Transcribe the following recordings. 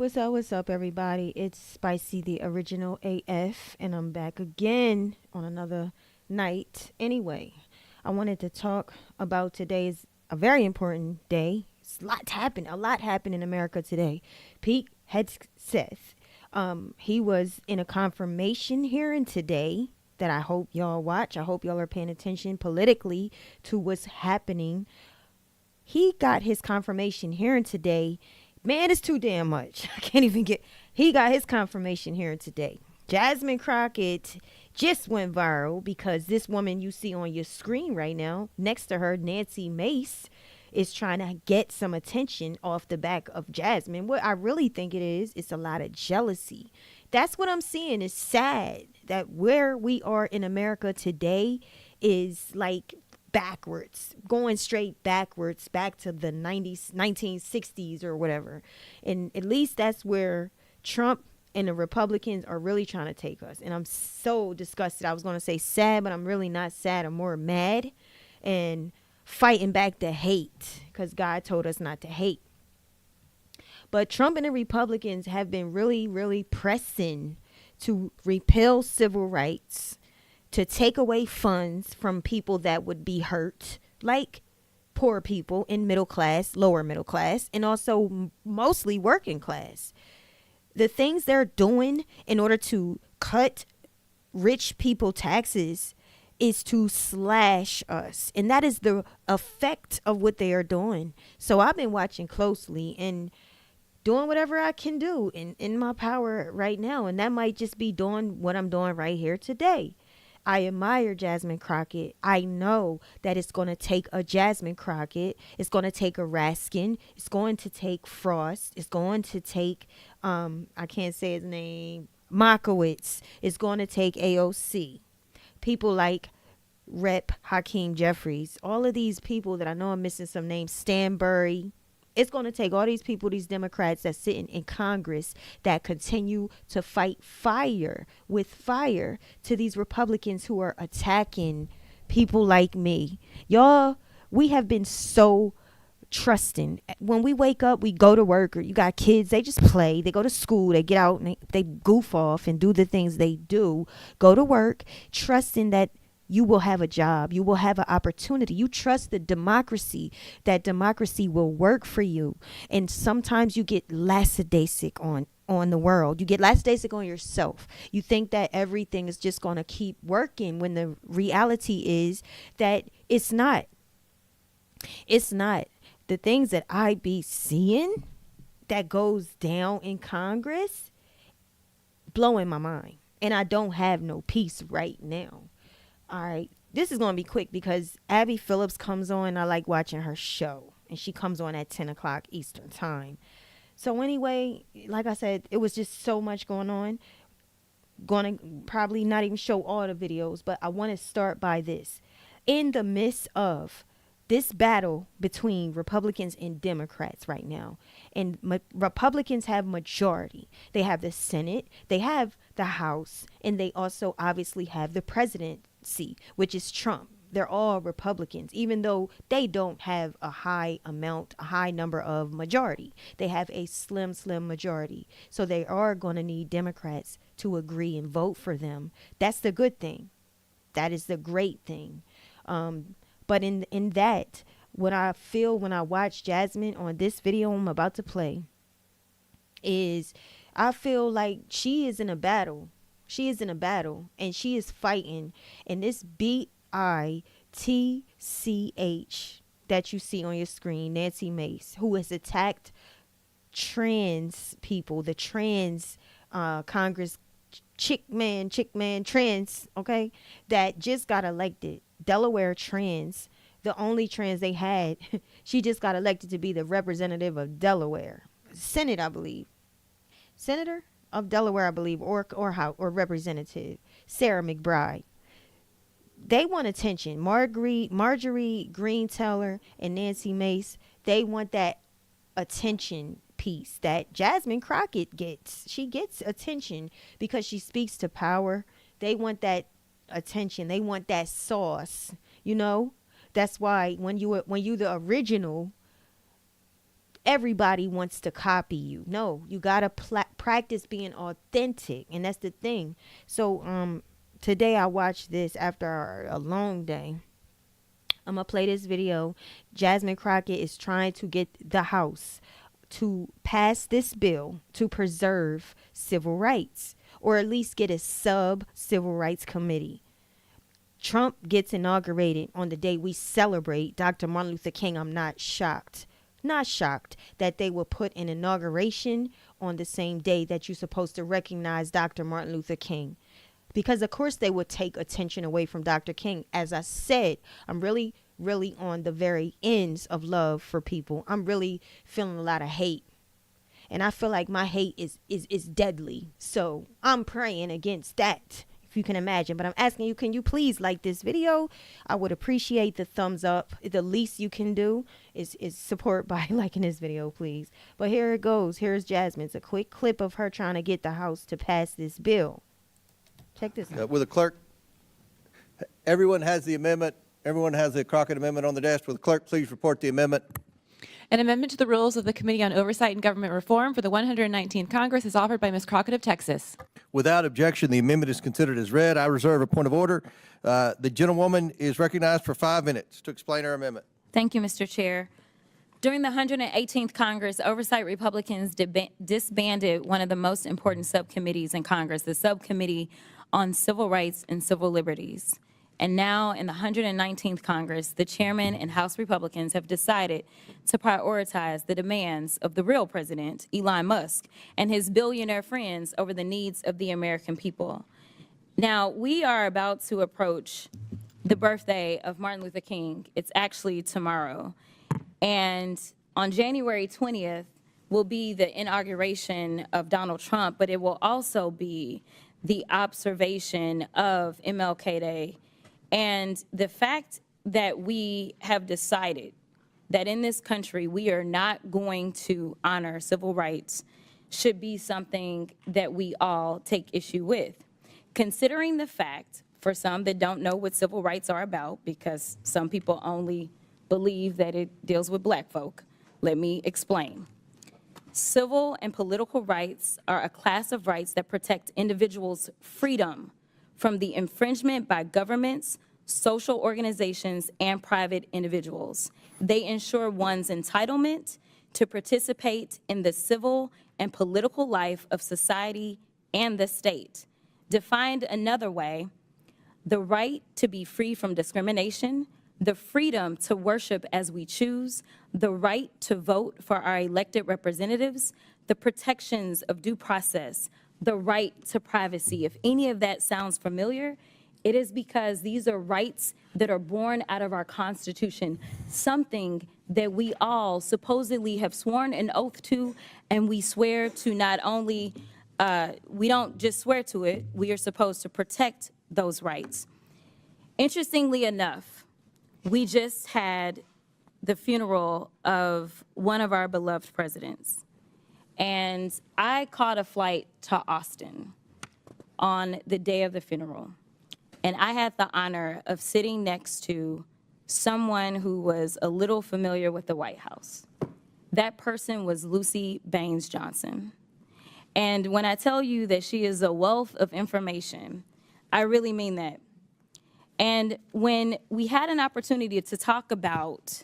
What's up, everybody? It's Spicy, the original AF, and I'm back again on another night. Anyway, I wanted to talk about today's a very important day. A lot happened in America today. Pete Hegseth, he was in a confirmation hearing today that I hope y'all watch. I hope y'all are paying attention politically to what's happening. He got his confirmation hearing today. Man, it's too damn much. I can't even get. He got his confirmation hearing today. Jasmine Crockett just went viral because this woman you see on your screen right now, next to her, Nancy Mace, is trying to get some attention off the back of Jasmine. What I really think it is, it's a lot of jealousy. That's what I'm seeing. It's sad that where we are in America today is like backwards, going straight backwards, back to the 90s, 1960s or whatever. And at least that's where Trump and the Republicans are really trying to take us. And I'm so disgusted. I was going to say sad, but I'm really not sad. I'm more mad and fighting back the hate because God told us not to hate. But Trump and the Republicans have been really, really pressing to repeal civil rights, to take away funds from people that would be hurt, like poor people in middle class, lower middle class, and also mostly working class. The things they're doing in order to cut rich people taxes is to slash us. And that is the effect of what they are doing. So I've been watching closely and doing whatever I can do in my power right now. And that might just be doing what I'm doing right here today. I admire Jasmine Crockett. I know that it's going to take a Jasmine Crockett. It's going to take a Raskin. It's going to take Frost. It's going to take, I can't say his name, Makowitz. It's going to take AOC. People like Rep. Hakeem Jeffries. All of these people that I know I'm missing some names. Stanbury. It's going to take all these people, these Democrats that's sitting in Congress that continue to fight fire with fire to these Republicans who are attacking people like me. Y'all, we have been so trusting. When we wake up, we go to work, or you got kids, they just play. They go to school, they get out and they goof off and do the things they do. Go to work, trusting that you will have a job. You will have an opportunity. You trust the democracy, that democracy will work for you. And sometimes you get lackadaisic on the world. You get lackadaisic on yourself. You think that everything is just going to keep working when the reality is that it's not. It's not. The things that I be seeing that goes down in Congress, blowing my mind. And I don't have no peace right now. All right, this is going to be quick because Abby Phillips comes on. I like watching her show, and she comes on at 10 o'clock Eastern time. So anyway, like I said, it was just so much going on. Going to probably not even show all the videos, but I want to start by this. In the midst of this battle between Republicans and Democrats right now, and Republicans have majority. They have the Senate, they have the House, and they also obviously have the presidency, which is Trump. They're all Republicans, even though they don't have a high number of majority. They have a slim majority. So they are going to need Democrats to agree and vote for them. That's the good thing. That is the great thing. But in that, what I feel when I watch Jasmine on this video I'm about to play is I feel like she is in a battle. She is in a battle and she is fighting. And this BITCH that you see on your screen, Nancy Mace, who has attacked trans people, the trans Congress chick man, trans, okay, that just got elected. Delaware trans, the only trans they had, she just got elected to be the representative of Delaware. Senate, I believe. Senator of Delaware, I believe, or representative. Sarah McBride. They want attention. Marjorie Green Taylor and Nancy Mace, they want that attention piece that Jasmine Crockett gets. She gets attention because she speaks to power. They want that attention. They want that sauce, you know. That's why when you the original everybody wants to copy you. No, you gotta practice being authentic, and that's the thing. So today I watched this after a long day. I'm gonna play this video. Jasmine Crockett is trying to get the House to pass this bill to preserve civil rights, or at least get a sub civil rights committee. Trump gets inaugurated on the day we celebrate Dr. Martin Luther King. I'm not shocked. Not shocked that they will put an inauguration on the same day that you're supposed to recognize Dr. Martin Luther King. Because of course they would take attention away from Dr. King. As I said, I'm really on the very ends of love for people. I'm really feeling a lot of hate. And I feel like my hate is deadly. So I'm praying against that, if you can imagine. But I'm asking you, can you please like this video? I would appreciate the thumbs up. The least you can do is support by liking this video, please. But here it goes. Here's Jasmine. It's a quick clip of her trying to get the House to pass this bill. Check this out. Will the clerk, everyone has the amendment. Everyone has the Crockett amendment on the desk. Will the clerk please report the amendment? An amendment to the rules of the Committee on Oversight and Government Reform for the 119th Congress is offered by Ms. Crockett of Texas. Without objection, the amendment is considered as read. I reserve a point of order. The gentlewoman is recognized for 5 minutes to explain her amendment. Thank you, Mr. Chair. During the 118th Congress, Oversight Republicans disbanded one of the most important subcommittees in Congress, the Subcommittee on Civil Rights and Civil Liberties. And now in the 119th Congress, the chairman and House Republicans have decided to prioritize the demands of the real president, Elon Musk, and his billionaire friends over the needs of the American people. Now, we are about to approach the birthday of Martin Luther King. It's actually tomorrow. And on January 20th will be the inauguration of Donald Trump, but it will also be the observation of MLK Day. And the fact that we have decided that in this country we are not going to honor civil rights should be something that we all take issue with. Considering the fact, for some that don't know what civil rights are about, because some people only believe that it deals with black folk, let me explain. Civil and political rights are a class of rights that protect individuals' freedom from the infringement by governments, social organizations, and private individuals. They ensure one's entitlement to participate in the civil and political life of society and the state. Defined another way, the right to be free from discrimination, the freedom to worship as we choose, the right to vote for our elected representatives, the protections of due process, the right to privacy. If any of that sounds familiar, it is because these are rights that are born out of our Constitution, something that we all supposedly have sworn an oath to, and we swear to not only, we don't just swear to it, we are supposed to protect those rights. Interestingly enough, we just had the funeral of one of our beloved presidents. And I caught a flight to Austin on the day of the funeral. And I had the honor of sitting next to someone who was a little familiar with the White House. That person was Lucy Baines Johnson. And when I tell you that she is a wealth of information, I really mean that. And when we had an opportunity to talk about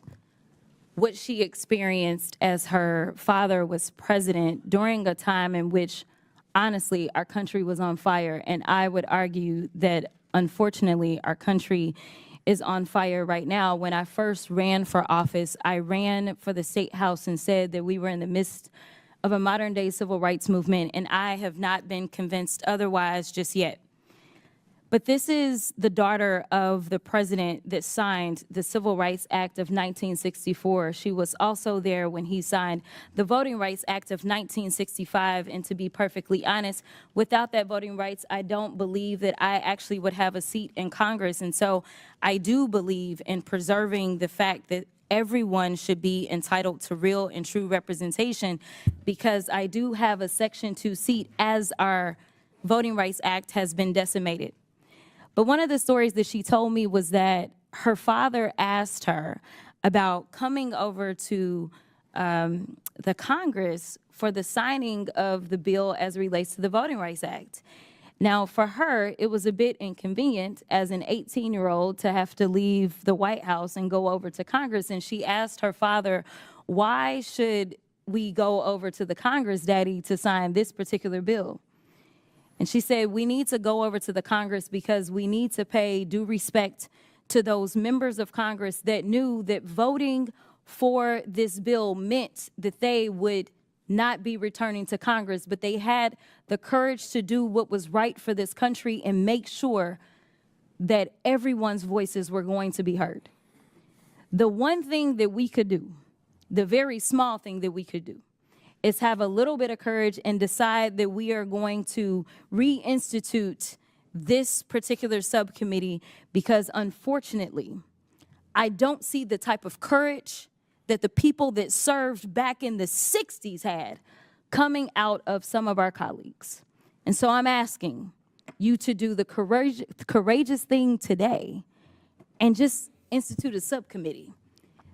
what she experienced as her father was president during a time in which, honestly, our country was on fire, and I would argue that, unfortunately, our country is on fire right now. When I first ran for office, I ran for the State House and said that we were in the midst of a modern-day civil rights movement, and I have not been convinced otherwise just yet. But this is the daughter of the president that signed the Civil Rights Act of 1964. She was also there when he signed the Voting Rights Act of 1965. And to be perfectly honest, without that voting rights, I don't believe that I actually would have a seat in Congress. And so I do believe in preserving the fact that everyone should be entitled to real and true representation, because I do have a Section 2 seat as our Voting Rights Act has been decimated. But one of the stories that she told me was that her father asked her about coming over to the Congress for the signing of the bill as it relates to the Voting Rights Act. Now, for her, it was a bit inconvenient as an 18-year-old to have to leave the White House and go over to Congress. And she asked her father, why should we go over to the Congress, Daddy, to sign this particular bill? And she said, we need to go over to the Congress because we need to pay due respect to those members of Congress that knew that voting for this bill meant that they would not be returning to Congress, but they had the courage to do what was right for this country and make sure that everyone's voices were going to be heard. The one thing that we could do, the very small thing that we could do, is have a little bit of courage and decide that we are going to reinstitute this particular subcommittee because, unfortunately, I don't see the type of courage that the people that served back in the 60s had coming out of some of our colleagues. And so I'm asking you to do the courageous thing today and just institute a subcommittee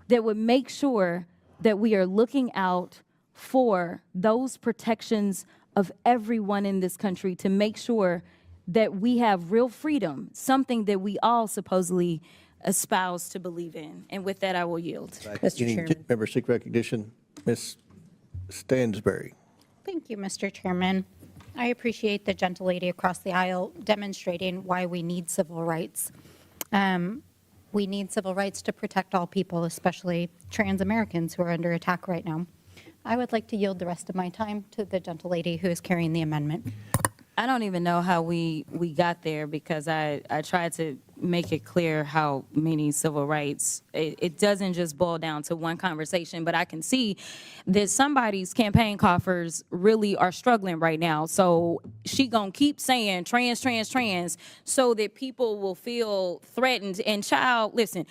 that would make sure that we are looking out for those protections of everyone in this country to make sure that we have real freedom, something that we all supposedly espouse to believe in. And with that, I will yield. Mr. Any Chairman. member seek recognition? Ms. Stansberry. Thank you, Mr. Chairman. I appreciate the gentlelady across the aisle demonstrating why we need civil rights. We need civil rights to protect all people, especially trans Americans who are under attack right now. I would like to yield the rest of my time to the gentlelady who is carrying the amendment. I don't even know how we got there because I tried to make it clear how many civil rights, it doesn't just boil down to one conversation, but I can see that somebody's campaign coffers really are struggling right now. So she gonna keep saying trans, trans, trans so that people will feel threatened. And child, listen,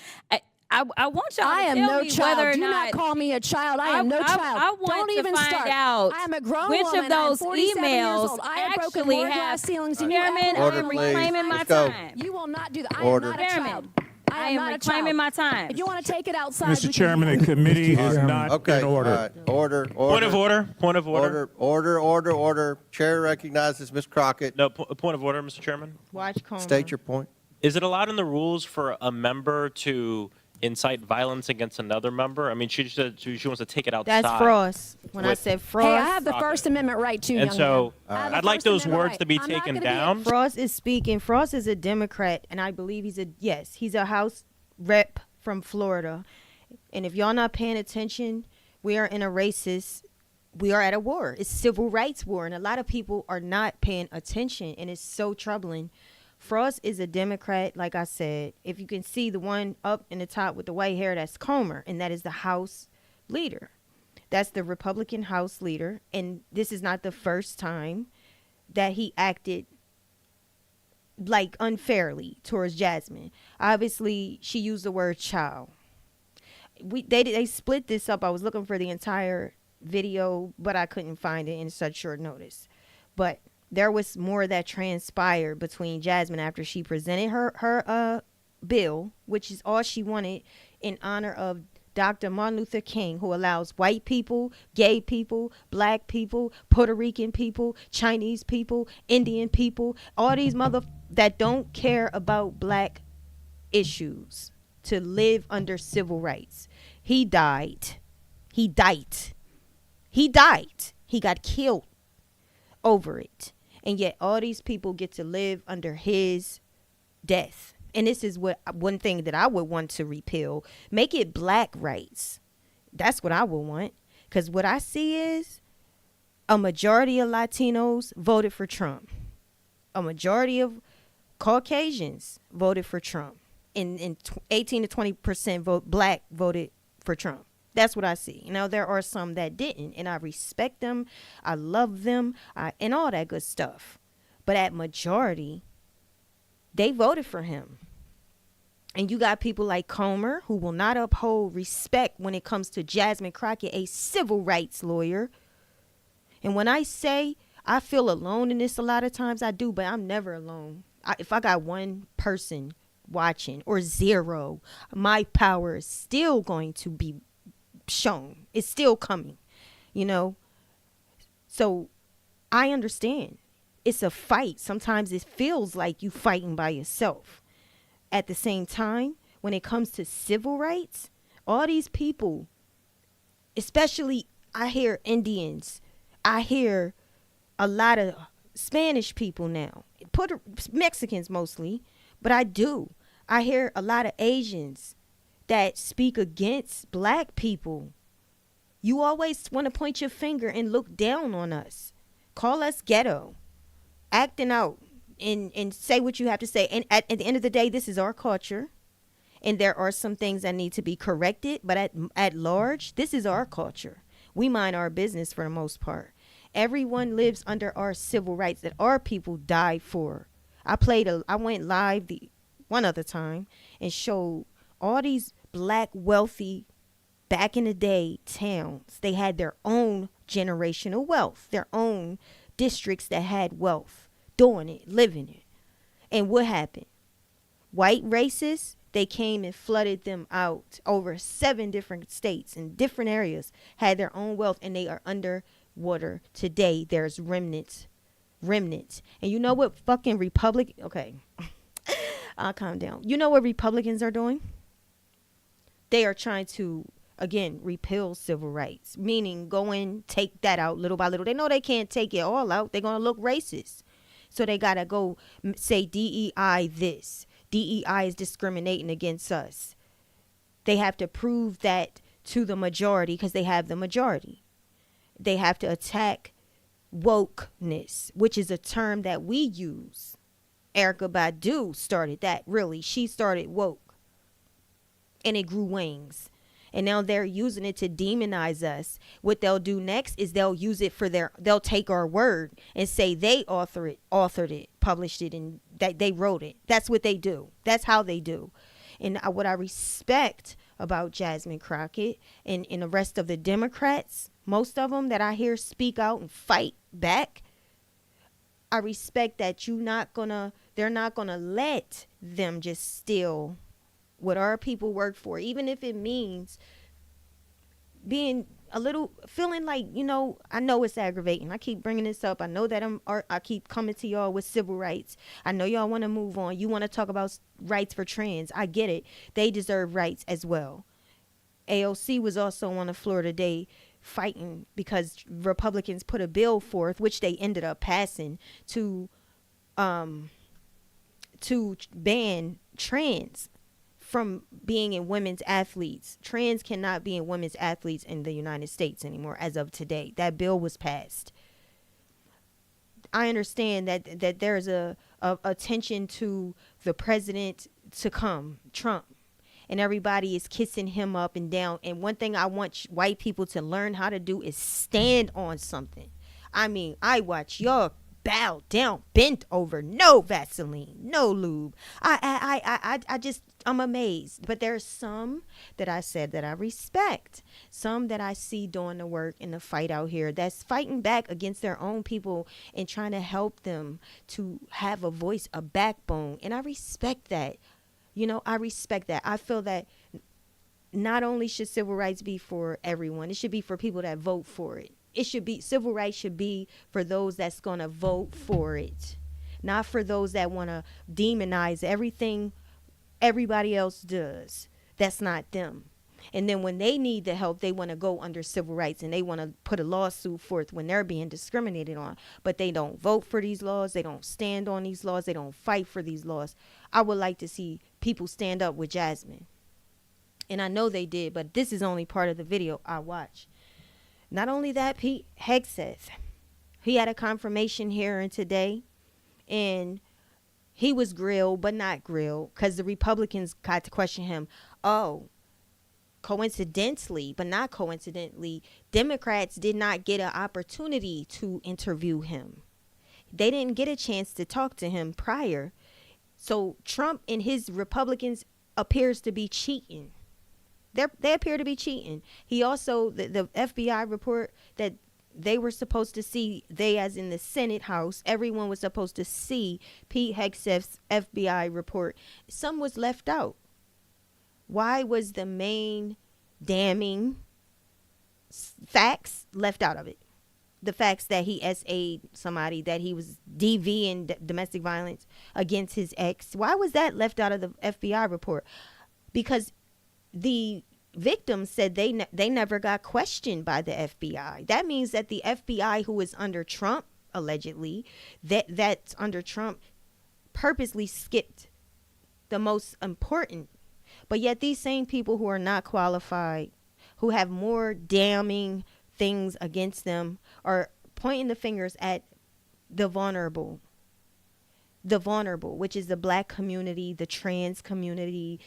I want y'all to tell me whether or Do not. not call me a child. I am no child. I want Don't to even find start. out I am a grown which woman. of those I am 47 years emails old. I have broken actually more have. glass ceilings than you Chairman, ever I Order, am please. reclaiming my Let's go. time. You will not do that. I Order. am not a Chairman, child. I am not a reclaiming child. my time. If you want to take it outside, we Mr. can Chairman, do the that. committee is not Okay, in all order. right. Order. Point of order. Point of order. Order. Chair recognizes Ms. Crockett. No, point of order, Mr. Chairman. Watch Comer. State your point. Is it allowed in the rules for a member to incite violence against another member? I mean, she wants to take it outside. That's Frost. When I With- said Frost. Hey, I have the Crockett. First Amendment right too, And young so man. I have the I'd like First those Amendment words right. to be I'm not taken gonna be a- down. Frost is speaking. Frost is a Democrat, and I believe he's a House rep from Florida. And if y'all not paying attention, we are in a racist. We are at a war. It's civil rights war, and a lot of people are not paying attention, and it's so troubling. Frost is a Democrat, like I said. If you can see the one up in the top with the white hair, that's Comer, and that is the House leader. That's the Republican House leader, and this is not the first time that he acted like unfairly towards Jasmine. Obviously, she used the word child. They split this up. I was looking for the entire video, but I couldn't find it in such short notice. But there was more that transpired between Jasmine after she presented her bill, which is all she wanted, in honor of Dr. Martin Luther King, who allows white people, gay people, black people, Puerto Rican people, Chinese people, Indian people, all these that don't care about black issues to live under civil rights. He died. He got killed over it. And yet all these people get to live under his death. And this is one thing that I would want to repeal. Make it black rights. That's what I would want. Because what I see is a majority of Latinos voted for Trump. A majority of Caucasians voted for Trump. And 18 to 20% black voted for Trump. That's what I see. Now, there are some that didn't, and I respect them. I love them, and all that good stuff. But at majority, they voted for him. And you got people like Comer, who will not uphold respect when it comes to Jasmine Crockett, a civil rights lawyer. And when I say I feel alone in this a lot of times, I do, but I'm never alone. If I got one person watching or zero, my power is still going to be shown. It's still coming, you know. So I understand. It's a fight. Sometimes it feels like you fighting by yourself. At the same time, when it comes to civil rights, all these people, especially I hear Indians, I hear a lot of Spanish people now, Mexicans mostly, but I hear a lot of Asians that speak against black people. You always want to point your finger and look down on us. Call us ghetto, acting out, and say what you have to say. And at the end of the day, this is our culture. And there are some things that need to be corrected. But at large, this is our culture. We mind our business for the most part. Everyone lives under our civil rights that our people died for. I went live one other time and showed all these black wealthy back in the day towns. They had their own generational wealth, their own districts that had wealth, doing it, living it. And what happened? White racists, they came and flooded them out. Over 7 different states in different areas had their own wealth, and they are underwater today. There's remnants. And you know what fucking okay, I'll calm down. You know what Republicans are doing? They are trying to, again, repeal civil rights, meaning go in, take that out little by little. They know they can't take it all out. They're going to look racist. So they got to go say DEI this. DEI is discriminating against us. They have to prove that to the majority because they have the majority. They have to attack wokeness, which is a term that we use. Erykah Badu started that, really. She started woke. And it grew wings. And now they're using it to demonize us. What they'll do next is they'll use it for they'll take our word and say they authored it, published it, and that they wrote it. That's what they do. That's how they do. And what I respect about Jasmine Crockett and the rest of the Democrats, most of them that I hear speak out and fight back, I respect that they're not gonna let them just steal what our people work for, even if it means being feeling like, I know it's aggravating. I keep bringing this up. I know that I keep coming to y'all with civil rights. I know y'all want to move on. You want to talk about rights for trans. I get it. They deserve rights as well. AOC was also on the floor today fighting because Republicans put a bill forth, which they ended up passing, to ban trans from being in women's athletes. Trans cannot be in women's athletes in the United States anymore as of today. That bill was passed. I understand that there's a attention to the president to come, Trump, and everybody is kissing him up and down. And one thing I want white people to learn how to do is stand on something. I mean, I watch y'all bow down, bent over, no Vaseline, no lube. I'm amazed. But there's some that I said that I respect, some that I see doing the work in the fight out here that's fighting back against their own people and trying to help them to have a voice, a backbone. And I respect that. I respect that. I feel that not only should civil rights be for everyone, it should be for people that vote for it. Civil rights should be for those that's going to vote for it, not for those that want to demonize everything everybody else does. That's not them. And then when they need the help, they want to go under civil rights and they want to put a lawsuit forth when they're being discriminated on. But they don't vote for these laws. They don't stand on these laws. They don't fight for these laws. I would like to see people stand up with Jasmine. And I know they did, but this is only part of the video I watched. Not only that, Pete Hegseth, he had a confirmation hearing today, and he was grilled, but not grilled, because the Republicans got to question him. Oh, coincidentally, but not coincidentally, Democrats did not get an opportunity to interview him. They didn't get a chance to talk to him prior. So Trump and his Republicans appears to be cheating. They appear to be cheating. He also, the FBI report that they were supposed to see, they as in the Senate House, everyone was supposed to see Pete Hegseth's FBI report. Some was left out. Why was the main damning facts left out of it. The facts that he SA'd somebody, that he was DV in domestic violence against his ex. Why was that left out of the FBI report? Because the victims said they never got questioned by the FBI. That means that the FBI, who is under Trump, allegedly, that's under Trump, purposely skipped the most important. But yet these same people who are not qualified, who have more damning things against them, are pointing the fingers at the vulnerable, which is the black community, the trans community,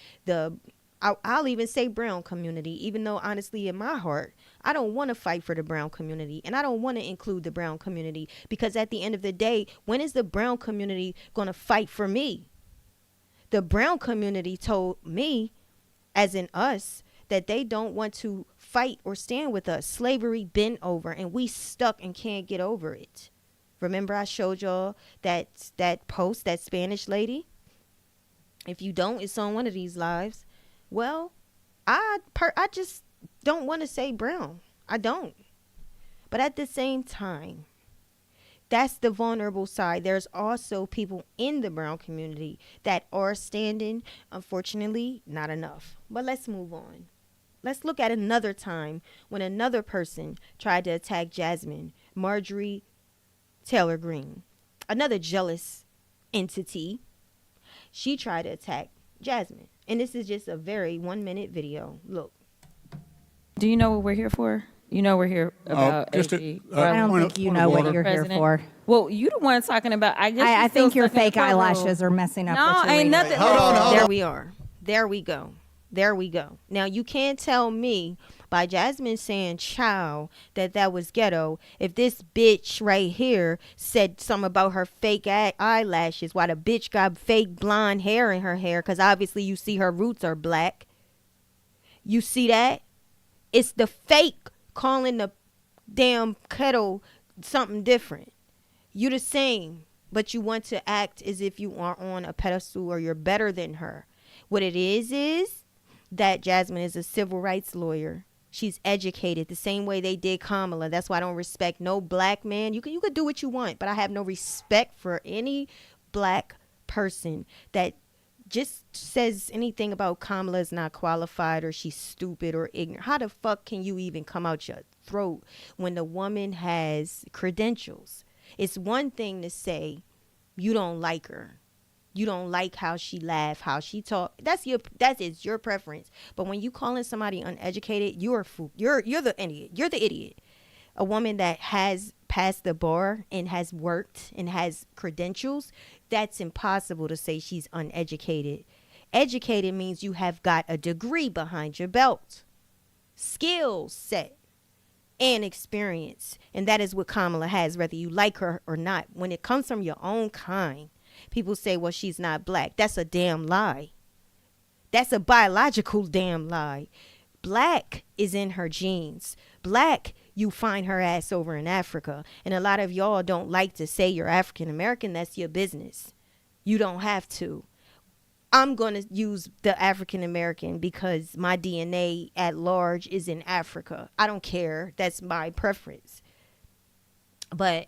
I'll even say brown community, even though honestly in my heart, I don't want to fight for the brown community, and I don't want to include the brown community, because at the end of the day, when is the brown community going to fight for me? The brown community told me, as in us, that they don't want to fight or stand with us. Slavery been over, and we stuck and can't get over it. Remember I showed y'all that post, that Spanish lady? If you don't, it's on one of these lives. Well, I just don't want to say brown. I don't. But at the same time, that's the vulnerable side. There's also people in the brown community that are standing. Unfortunately, not enough. But let's move on. Let's look at another time when another person tried to attack Jasmine, Marjorie Taylor Greene, another jealous entity. She tried to attack Jasmine. And this is just a very 1-minute video. Look. Do you know what we're here for? You know we're here about just AG. I don't think you know what you're here President. for. Well, you the one talking about. I guess I you're still think your stuck in the fake eyelashes courtroom. are messing up. No, what you're ain't reading. nothing. Hold on. There we are. There we go. There we go. Now, you can't tell me by Jasmine saying chow that was ghetto if this bitch right here said something about her fake eyelashes, why the bitch got fake blonde hair in her hair, because obviously you see her roots are black. You see that? It's the fake calling the damn kettle something different. You the same, but you want to act as if you are on a pedestal or you're better than her. What it is that Jasmine is a civil rights lawyer. She's educated the same way they did Kamala. That's why I don't respect no black man. You could do what you want, but I have no respect for any black person that just says anything about Kamala is not qualified or she's stupid or ignorant. How the fuck can you even come out your throat when the woman has credentials? It's one thing to say you don't like her. You don't like how she laugh, how she talk. That is your preference. But when you calling somebody uneducated, you're a fool. You're the idiot. You're the idiot. A woman that has passed the bar and has worked and has credentials, that's impossible to say she's uneducated. Educated means you have got a degree behind your belt, skill set, and experience. And that is what Kamala has, whether you like her or not. When it comes from your own kind, people say, well, she's not black. That's a damn lie. That's a biological damn lie. Black is in her genes. Black, you find her ass over in Africa. And a lot of y'all don't like to say you're African American. That's your business. You don't have to. I'm going to use the African American because my DNA at large is in Africa. I don't care. That's my preference. But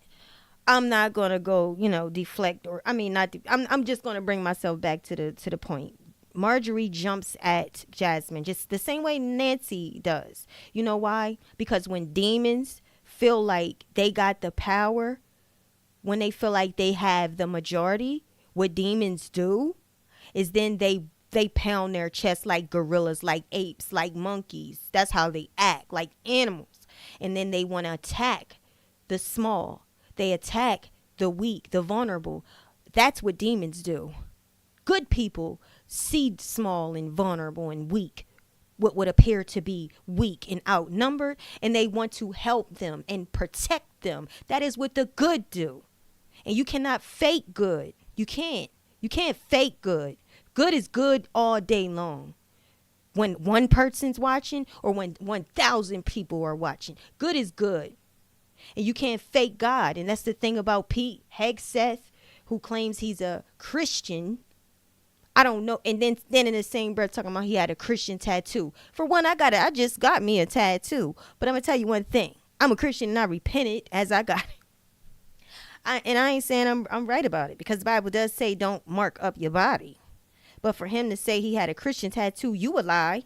I'm not going to go, deflect I'm just going to bring myself back to the point. Marjorie jumps at Jasmine just the same way Nancy does. You know why? Because when demons feel like they got the power, when they feel like they have the majority, what demons do is then they pound their chest like gorillas, like apes, like monkeys. That's how they act, like animals. And then they want to attack the small. They attack the weak, the vulnerable. That's what demons do. Good people see small and vulnerable and weak, what would appear to be weak and outnumbered, and they want to help them and protect them. That is what the good do. And you cannot fake good. You can't. You can't fake good. Good is good all day long. When one person's watching or when 1,000 people are watching, good is good. And you can't fake God. And that's the thing about Pete Hegseth, who claims he's a Christian. I don't know. And then in the same breath talking about he had a Christian tattoo. For one, I just got me a tattoo. But I'm gonna tell you one thing. I'm a Christian and I repented as I got it. And I ain't saying I'm right about it, because the Bible does say don't mark up your body. But for him to say he had a Christian tattoo, you a lie.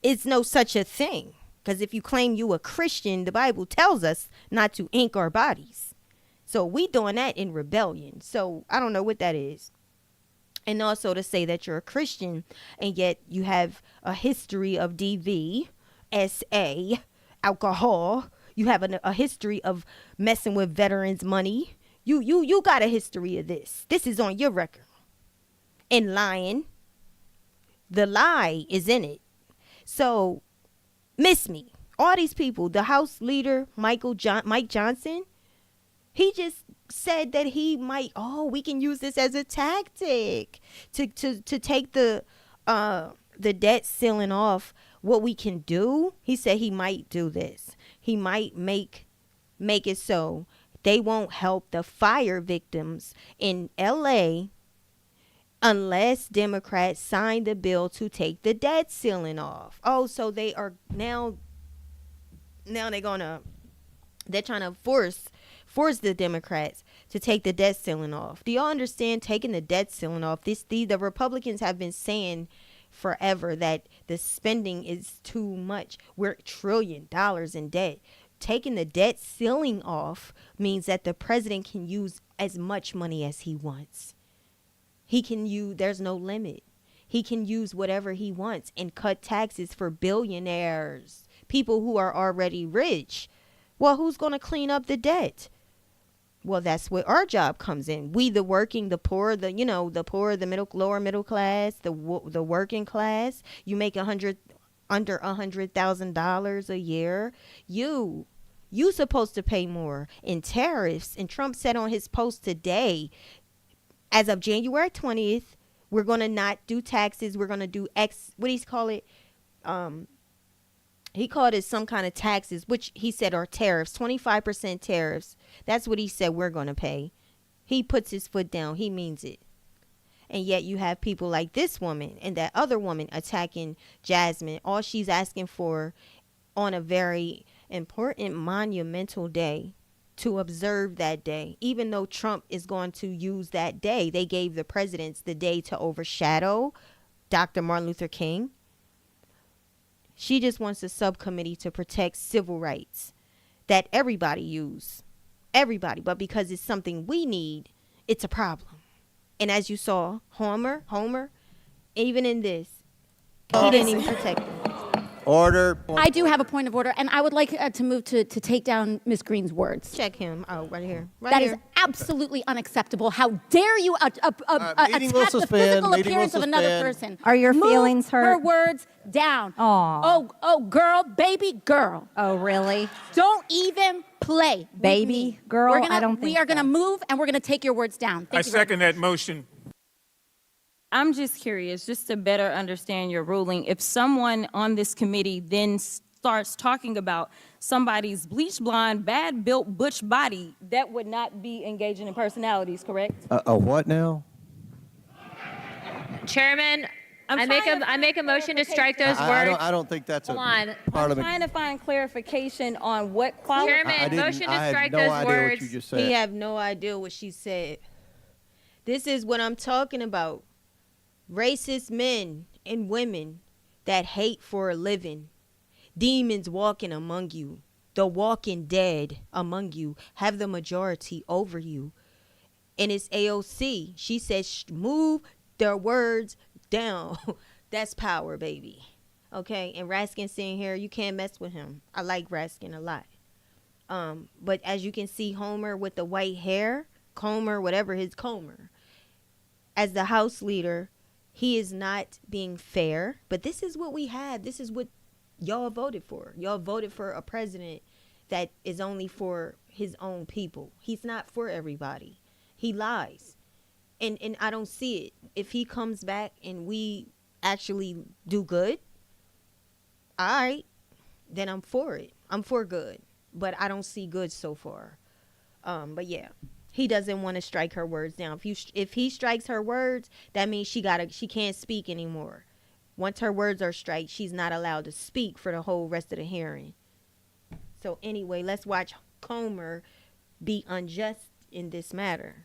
It's no such a thing. Because if you claim you a Christian, the Bible tells us not to ink our bodies. So we doing that in rebellion. So I don't know what that is. And also to say that you're a Christian and yet you have a history of DV, SA, alcohol. You have a history of messing with veterans' money. You got a history of this. This is on your record. And lying. The lie is in it. So, miss me. All these people, the House Leader, Mike Johnson, he just said that he might, we can use this as a tactic to take the debt ceiling off. What we can do, he said he might do this. He might make it so they won't help the fire victims in LA unless Democrats sign the bill to take the debt ceiling off. Oh, so they are now they're trying to force the Democrats to take the debt ceiling off. Do y'all understand taking the debt ceiling off? The Republicans have been saying forever that the spending is too much. We're $1 trillion in debt. Taking the debt ceiling off means that the president can use as much money as he wants. There's no limit. He can use whatever he wants and cut taxes for billionaires, people who are already rich. Well, who's going to clean up the debt? Well, that's where our job comes in. We, the working, the poor, the poor, the lower middle class, the working class. You make under $100,000 a year. You supposed to pay more in tariffs. And Trump said on his post today, as of January 20th, we're going to not do taxes. We're going to do what do you call it? He called it some kind of taxes, which he said are tariffs, 25% tariffs. That's what he said we're going to pay. He puts his foot down. He means it. And yet you have people like this woman and that other woman attacking Jasmine. All she's asking for on a very important, monumental day, to observe that day. Even though Trump is going to use that day, they gave the presidents the day to overshadow Dr. Martin Luther King. She just wants a subcommittee to protect civil rights that everybody use. Everybody. But because it's something we need, it's a problem. And as you saw, Homer, even in this, he didn't even protect them. Order. I do have a point of order, and I would like to move to take down Ms. Green's words. Check him out right here. That is absolutely unacceptable. How dare you attack the physical appearance of another person? Are your feelings hurt? Her words down. Aw. Oh, girl, baby girl. Oh, really? Don't even play. Baby girl? I don't think we are going to move, and we're going to take your words down. I second that motion. I'm just curious, just to better understand your ruling, if someone on this committee then starts talking about somebody's bleach blonde, bad built butch body, that would not be engaging in personalities, correct? A what now? Chairman, I make a motion to strike those words. I don't think that's Hold on. I'm trying to find clarification on what qualifies. Chairman, motion to strike those those words. I had no idea words. what you just said. He have no idea what she said. This is what I'm talking about. Racist men and women that hate for a living. Demons walking among you. The walking dead among you have the majority over you. And it's AOC. She says, move their words down. That's power, baby. Okay? And Raskin sitting here, you can't mess with him. I like Raskin a lot. But as you can see, Homer with the white hair, Comer, whatever his Comer, as the House Leader, he is not being fair, but this is what we have. This is what y'all voted for. Y'all voted for a president that is only for his own people. He's not for everybody. He lies. And I don't see it. If he comes back and we actually do good, all right, then I'm for it. I'm for good. But I don't see good so far. But yeah, he doesn't want to strike her words down. If he strikes her words, that means she can't speak anymore. Once her words are striked, she's not allowed to speak for the whole rest of the hearing. So anyway, let's watch Comer be unjust in this matter.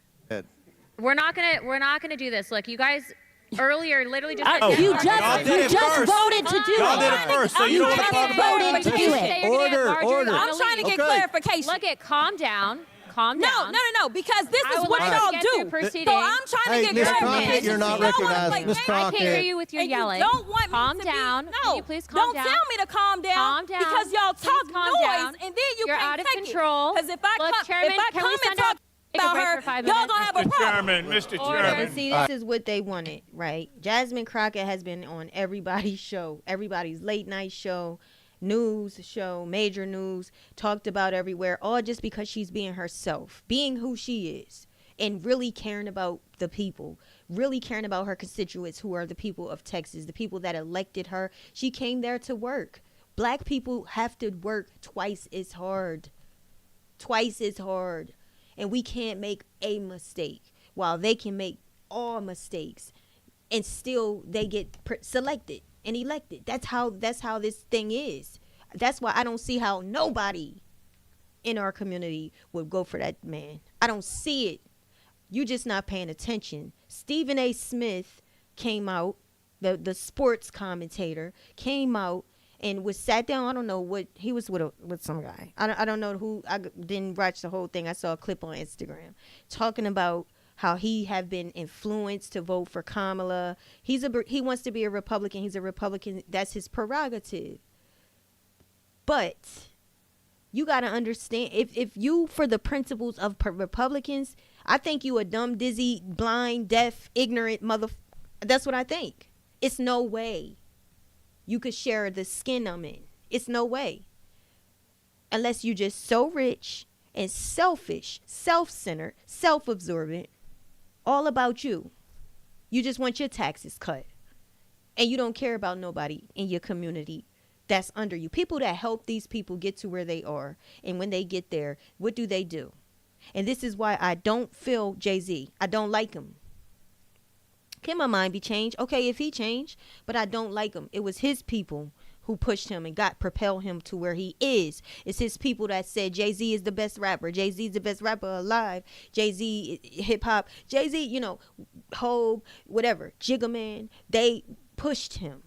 We're not gonna do this. Look, you guys earlier literally just said You just voted to do Y'all did it first, so you don't want to talk about it. voted to do it. Order. I'm trying to get clarification. Look at calm down. No, because this I is would what like to y'all get do. through proceedings. So I'm trying to Miss get Crockett, clarification. you're not You don't wanna recognized. play Miss games. I can't hear Crockett. you with your And yelling. you don't want me Calm to down. Be, Can no, you please calm don't down? tell me to calm down. Calm down. Because y'all Please talk calm noise, down. and then you You're can't out of take control. Because if I Look, come, Chairman, if I can come we and send talk take a about break her, for 5 y'all minutes? gonna have a problem. Mr. Order. Chairman. But see, this is what they wanted, right? Jasmine Crockett has been on everybody's show, everybody's late night show, news show, major news, talked about everywhere, all just because she's being herself, being who she is, and really caring about the people, really caring about her constituents, who are the people of Texas, the people that elected her. She came there to work. Black people have to work twice as hard. And we can't make a mistake, while they can make all mistakes, and still they get selected and elected. That's how this thing is. That's why I don't see how nobody in our community would go for that man. I don't see it. You just not paying attention. Stephen A. Smith came out, the sports commentator came out and was sat down. I don't know what he was with some guy. I don't know who. I didn't watch the whole thing. I saw a clip on Instagram talking about how he have been influenced to vote for Kamala. He wants to be a Republican. He's a Republican. That's his prerogative. But you got to understand, if you, for the principles of Republicans, I think you a dumb, dizzy, blind, deaf, ignorant that's what I think. It's no way you could share the skin I'm in. It's no way. Unless you just so rich and selfish, self-centered, self-absorbent, all about you. You just want your taxes cut. And you don't care about nobody in your community that's under you. People that help these people get to where they are. And when they get there, what do? And this is why I don't feel Jay-Z. I don't like him. Can my mind be changed? Okay, if he changed, but I don't like him. It was his people who pushed him and propelled him to where he is. It's his people that said Jay-Z is the best rapper. Jay-Z is the best rapper alive. Jay-Z, hip hop. Jay-Z, Hope, whatever, Jigga Man. They pushed him,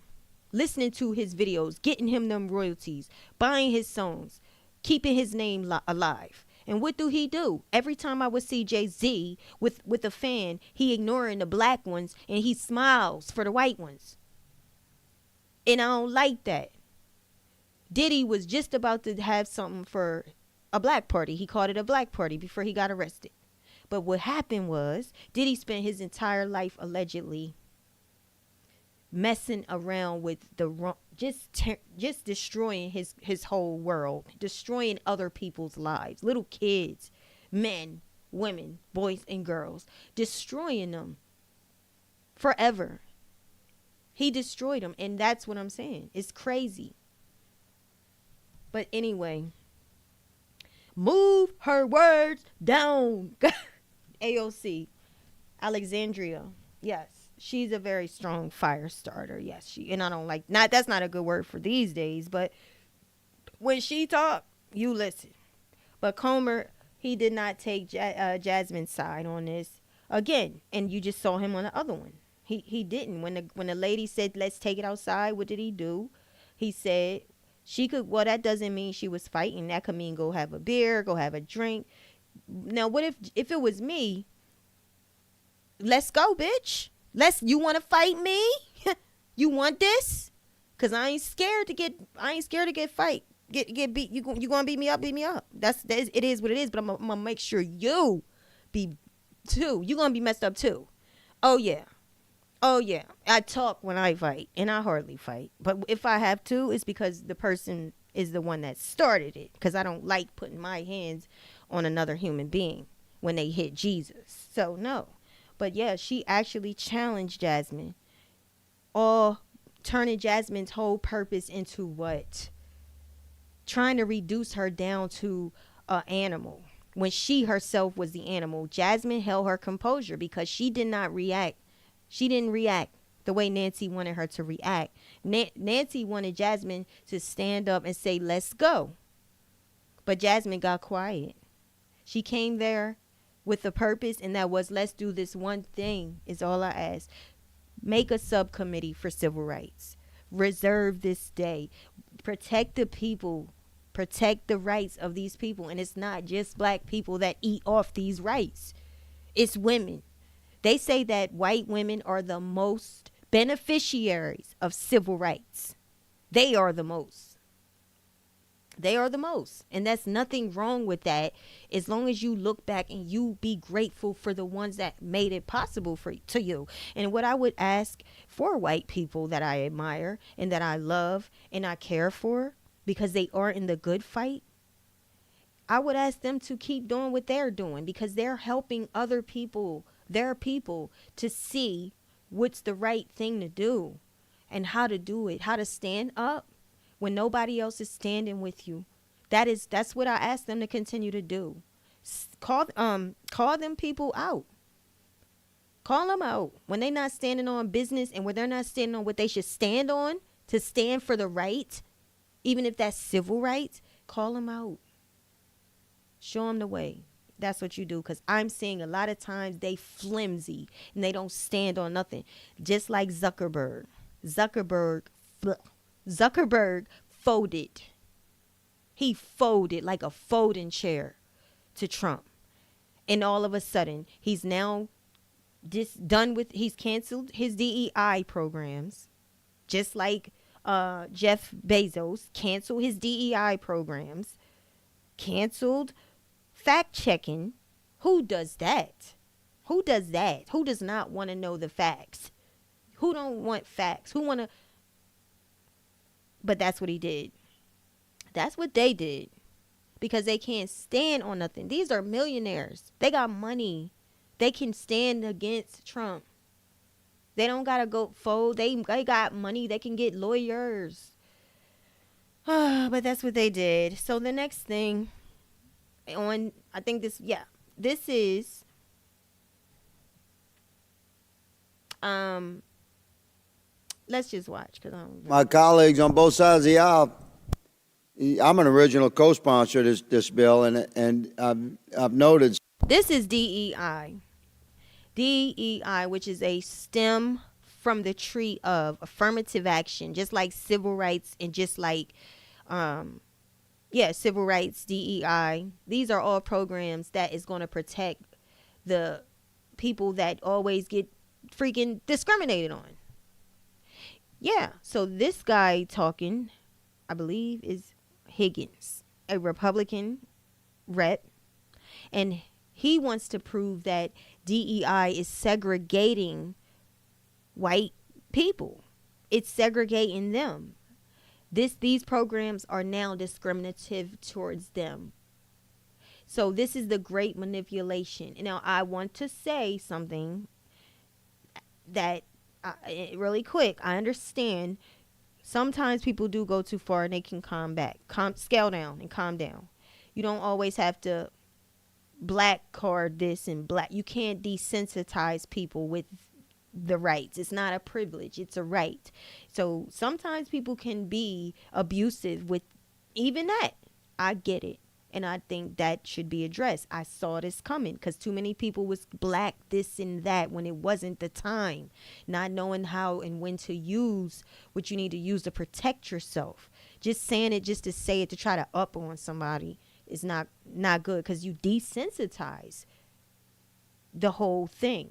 listening to his videos, getting him them royalties, buying his songs, keeping his name alive. And what do? Every time I would see Jay-Z with a fan, he ignoring the black ones and he smiles for the white ones. And I don't like that. Diddy was just about to have something for a black party. He called it a black party before he got arrested. But what happened was Diddy spent his entire life allegedly messing around with the wrong, just destroying his whole world, destroying other people's lives, little kids, men, women, boys and girls, destroying them forever. He destroyed them, and that's what I'm saying. It's crazy. But anyway, move her words down. AOC, Alexandria, yes. She's a very strong fire starter. Yes, and I don't like, that's not a good word for these days, but when she talk, you listen. But Comer, he did not take Jasmine's side on this again, and you just saw him on the other one. He didn't. When the lady said, let's take it outside, what did he do? He said she could, well, that doesn't mean she was fighting. That could mean go have a beer, go have a drink. Now, what if it was me? Let's go, bitch. You want to fight me? You want this? Cause I ain't scared to get fight. Get beat. You gonna beat me up? Beat me up. It is what it is. But I'm gonna make sure you be too. You gonna be messed up too. Oh yeah. I talk when I fight, and I hardly fight. But if I have to, it's because the person is the one that started it. Cause I don't like putting my hands on another human being when they hit Jesus. So no. But yeah, she actually challenged Jasmine, all turning Jasmine's whole purpose into what? Trying to reduce her down to an animal. when she herself was the animal. Jasmine held her composure because she did not react. She didn't react the way Nancy wanted her to react. Nancy wanted Jasmine to stand up and say, let's go. But Jasmine got quiet. She came there with a purpose, and that was, let's do this one thing, is all I ask. Make a subcommittee for civil rights. Reserve this day. Protect the people. Protect the rights of these people. And it's not just black people that eat off these rights. It's women. They say that white women are the most beneficiaries of civil rights. They are the most. They are the most. And there's nothing wrong with that, as long as you look back and you be grateful for the ones that made it possible to you. And what I would ask for white people that I admire and that I love and I care for, because they are in the good fight, I would ask them to keep doing what they're doing, because they're helping other people, their people, to see what's the right thing to do and how to do it, how to stand up when nobody else is standing with you. That's what I ask them to continue to do. Call them people out. Call them out when they're not standing on business and when they're not standing on what they should stand on, to stand for the right, even if that's civil rights. Call them out. Show them the way. That's what you do, because I'm seeing a lot of times they flimsy and they don't stand on nothing. Just like Zuckerberg. Zuckerberg folded. He folded like a folding chair to Trump. And all of a sudden, he's now he's canceled his DEI programs. Just like Jeff Bezos canceled his DEI programs. Canceled fact checking. Who does that? Who does that? Who does not want to know the facts? Who don't want facts? Who want to? But that's what he did. That's what they did, because they can't stand on nothing. These are millionaires. They got money. They can stand against Trump. They don't gotta go fold. They got money. They can get lawyers. But that's what they did. So the next thing on, I think this is let's just watch, because I don't. My colleagues on both sides of the aisle, I'm an original co-sponsor of this bill, and I've noted. This is DEI. DEI, which is a stem from the tree of affirmative action, just like civil rights and just like, civil rights, DEI. These are all programs that is going to protect the people that always get freaking discriminated on. Yeah, so this guy talking, I believe, is Higgins, a Republican rep, and he wants to prove that DEI is segregating white people. It's segregating them. These programs are now discriminative towards them. So this is the great manipulation. Now, I want to say something that really quick. I understand sometimes people do go too far and they can scale down and calm down. You don't always have to black card this and black. You can't desensitize people with the rights. It's not a privilege. It's a right. So sometimes people can be abusive with even that. I get it. And I think that should be addressed. I saw this coming because too many people was black this and that when it wasn't the time. Not knowing how and when to use what you need to use to protect yourself. Just saying it just to say it to try to up on somebody is not good, because you desensitize the whole thing.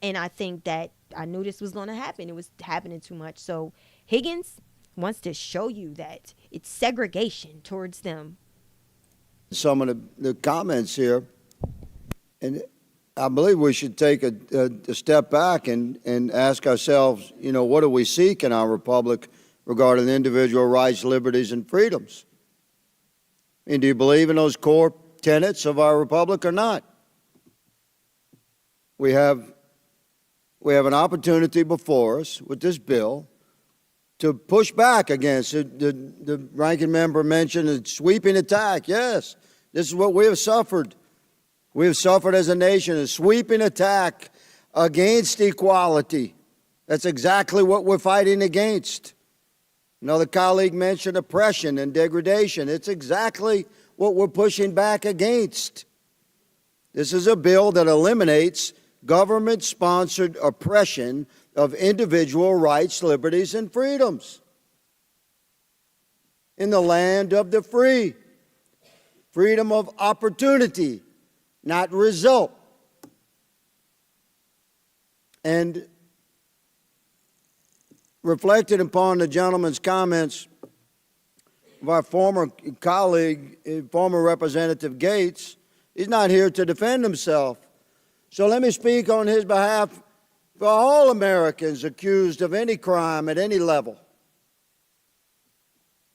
And I think that I knew this was going to happen. It was happening too much. So Higgins wants to show you that it's segregation towards them. Some of the comments here, and I believe we should take a step back and ask ourselves, what do we seek in our republic regarding individual rights, liberties, and freedoms? And do you believe in those core tenets of our republic or not? We have an opportunity before us with this bill to push back against it. The ranking member mentioned a sweeping attack. Yes, This is what we have suffered. We have suffered as a nation, a sweeping attack against equality. That's exactly what we're fighting against. Another colleague mentioned oppression and degradation. It's exactly what we're pushing back against. This is a bill that eliminates government-sponsored oppression of individual rights, liberties, and freedoms in the land of the free. Freedom of opportunity, not result. And reflected upon the gentleman's comments of our former colleague, former Representative Gates, he's not here to defend himself. So let me speak on his behalf for all Americans accused of any crime at any level.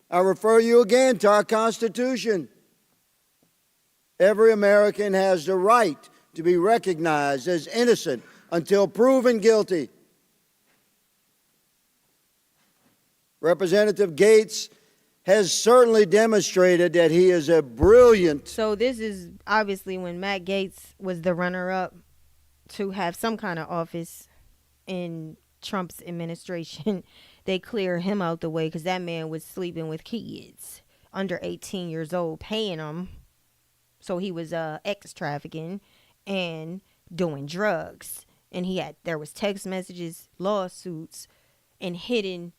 I refer you again to our Constitution. Every American has the right to be recognized as innocent until proven guilty. Representative Gates has certainly demonstrated that he is a brilliant. So this is obviously when Matt Gaetz was the runner-up to have some kind of office in Trump's administration. They clear him out the way because that man was sleeping with kids under 18 years old, paying them. So he was ex-trafficking and doing drugs. And there was text messages, lawsuits, and hidden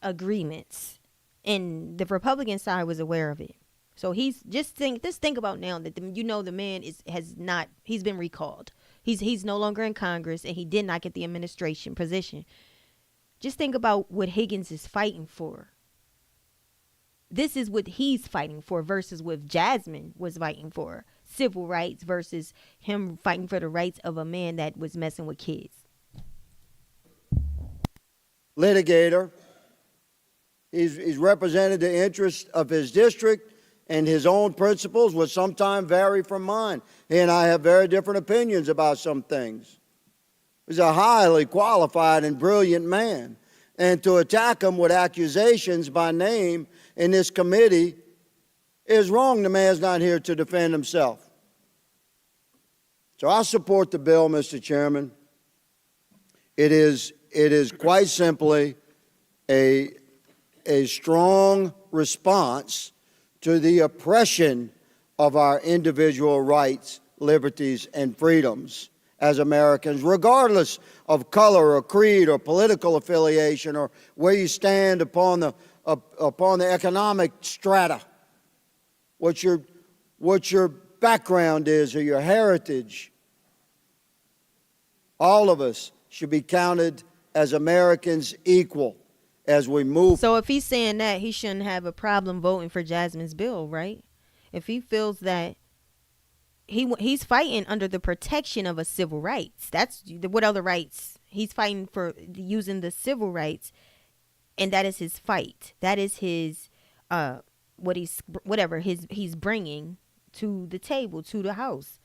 agreements. And the Republican side was aware of it. So he's just think about now that the man he's been recalled. He's no longer in Congress, and he did not get the administration position. Just think about what Higgins is fighting for. This is what he's fighting for versus what Jasmine was fighting for. Civil rights versus him fighting for the rights of a man that was messing with kids. Litigator. He's represented the interests of his district, and his own principles will sometimes vary from mine. He and I have very different opinions about some things. He's a highly qualified and brilliant man. And to attack him with accusations by name in this committee is wrong. The man's not here to defend himself. So I support the bill, Mr. Chairman. It is quite simply a strong response to the oppression of our individual rights, liberties, and freedoms as Americans, regardless of color or creed or political affiliation or where you stand upon the economic strata, what your background is or your heritage. All of us should be counted as Americans equal as we move. So if he's saying that, he shouldn't have a problem voting for Jasmine's bill, right? If he feels that he's fighting under the protection of a civil rights. That's what other rights? He's fighting for using the civil rights, and that is his fight. That is his he's bringing to the table, to the House,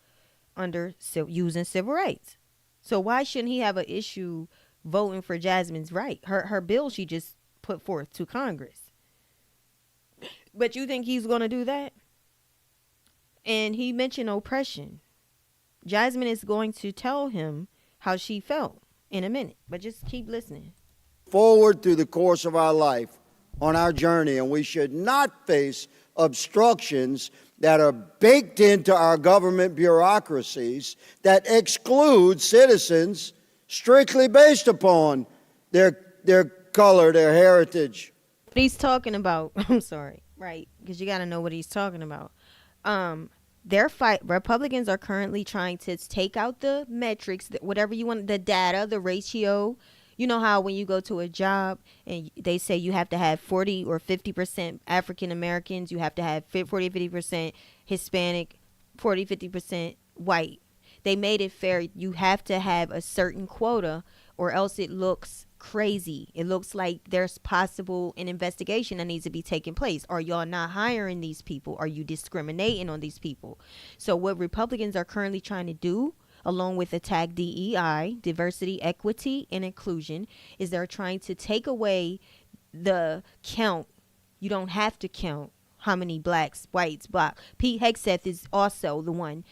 under using civil rights. So why shouldn't he have an issue voting for Jasmine's right? Her bill she just put forth to Congress. But you think he's going to do that? And he mentioned oppression. Jasmine is going to tell him how she felt in a minute, but just keep listening. Forward through the course of our life on our journey, and we should not face obstructions that are baked into our government bureaucracies that exclude citizens strictly based upon their color, their heritage. What he's talking about, I'm sorry, right? Because you got to know what he's talking about. Republicans are currently trying to take out the metrics, whatever you want, the data, the ratio. You know how when you go to a job and they say you have to have 40 or 50% African Americans, you have to have 40 or 50% Hispanic, 40, 50% white. They made it fair. You have to have a certain quota or else it looks crazy. It looks like there's possible an investigation that needs to be taking place. Are y'all not hiring these people? Are you discriminating on these people? So what Republicans are currently trying to do, along with attack DEI, diversity, equity, and inclusion, is they're trying to take away the count. You don't have to count how many blacks, whites, black. Pete Hegseth is also the one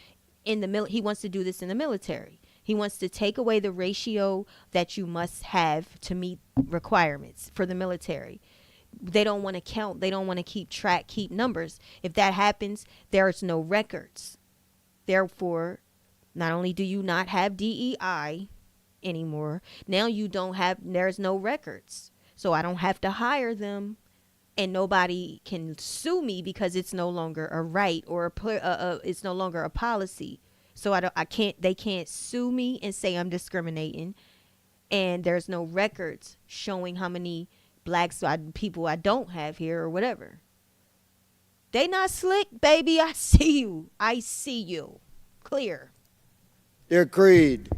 in the he wants to do this in the military. He wants to take away the ratio that you must have to meet requirements for the military. They don't want to count. They don't want to keep track, keep numbers. If that happens, there's no records. Therefore, not only do you not have DEI anymore, now you don't have, there's no records. So I don't have to hire them, and nobody can sue me because it's no longer a right or it's no longer a policy. So they can't sue me and say I'm discriminating, and there's no records showing how many people I don't have here or whatever. They not slick, baby. I see you. I see you. Clear. Dear Creed,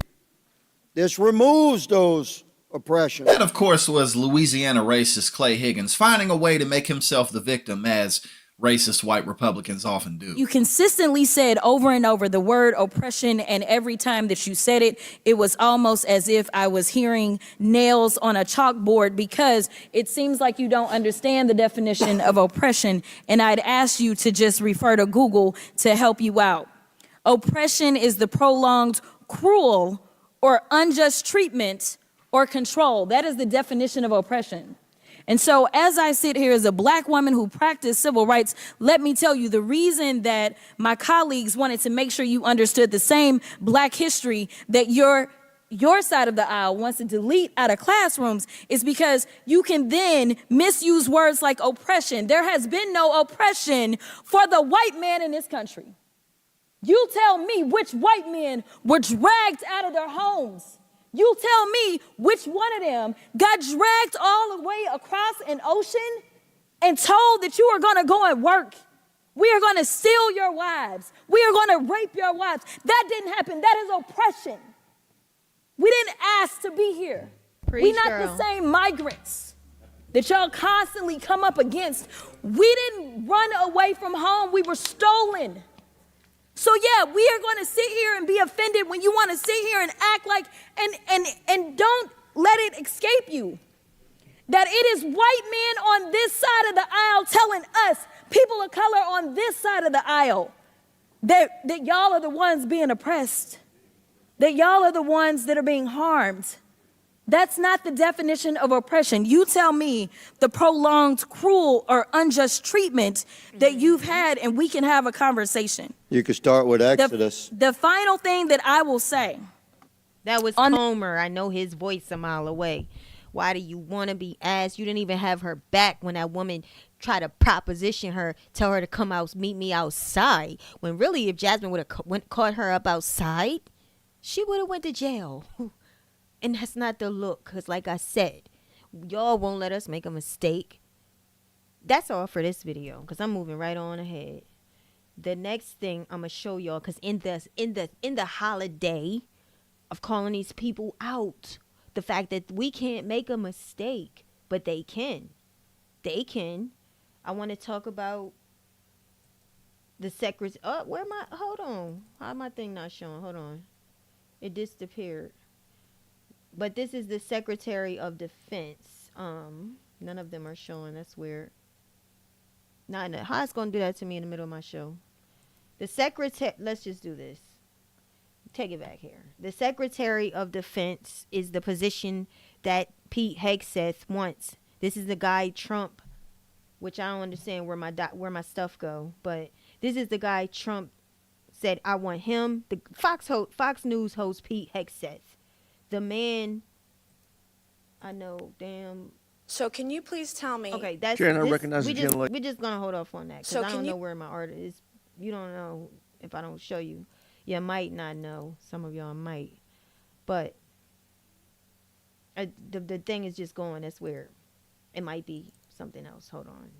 this removes those oppressions. That, of course, was Louisiana racist Clay Higgins finding a way to make himself the victim, as racist white Republicans often do. You consistently said over and over the word oppression, and every time that you said it, it was almost as if I was hearing nails on a chalkboard, because it seems like you don't understand the definition of oppression, and I'd ask you to just refer to Google to help you out. Oppression is the prolonged, cruel, or unjust treatment or control. That is the definition of oppression. And so as I sit here as a black woman who practiced civil rights, let me tell you, the reason that my colleagues wanted to make sure you understood the same black history that your side of the aisle wants to delete out of classrooms is because you can then misuse words like oppression. There has been no oppression for the white man in this country. You tell me which white men were dragged out of their homes. You tell me which one of them got dragged all the way across an ocean and told that you are going to go and work. We are going to steal your wives. We are going to rape your wives. That didn't happen. That is oppression. We didn't ask to be here. We're not the same migrants that y'all constantly come up against. We didn't run away from home. We were stolen. So yeah, we are going to sit here and be offended when you want to sit here and act like, and don't let it escape you that it is white men on this side of the aisle telling us, people of color on this side of the aisle, that y'all are the ones being oppressed, that y'all are the ones that are being harmed. That's not the definition of oppression. You tell me the prolonged, cruel, or unjust treatment that you've had, and we can have a conversation. You could start with Exodus. The final thing that I will say. That was Homer. I know his voice a mile away. Why do you want to be asked? You didn't even have her back when that woman tried to proposition her, tell her to come out, meet me outside. When really, if Jasmine would have caught her up outside, she would have went to jail. And that's not the look, because like I said, y'all won't let us make a mistake. That's all for this video, because I'm moving right on ahead. The next thing I'm going to show y'all, because in the holiday of calling these people out, the fact that we can't make a mistake, but they can. They can. I want to talk about the secretary. Oh, where am I? Hold on. How my thing not showing? Hold on. It disappeared. But this is the Secretary of Defense. None of them are showing. That's weird. How it's going to do that to me in the middle of my show? The Secretary, let's just do this. Take it back here. The Secretary of Defense is the position that Pete Hegseth wants. This is the guy Trump, which I don't understand where my stuff go, but this is the guy Trump said, I want him. The Fox News host Pete Hegseth. The man, I know, damn. So can you please tell me? Okay, that's Sharon, I recognize the gentle lady. We're just gonna hold off on that because So I don't can know you- where my art is. You don't know if I don't show you. You might not know. Some of y'all might, but the thing is just going. That's weird. It might be something else. Hold on.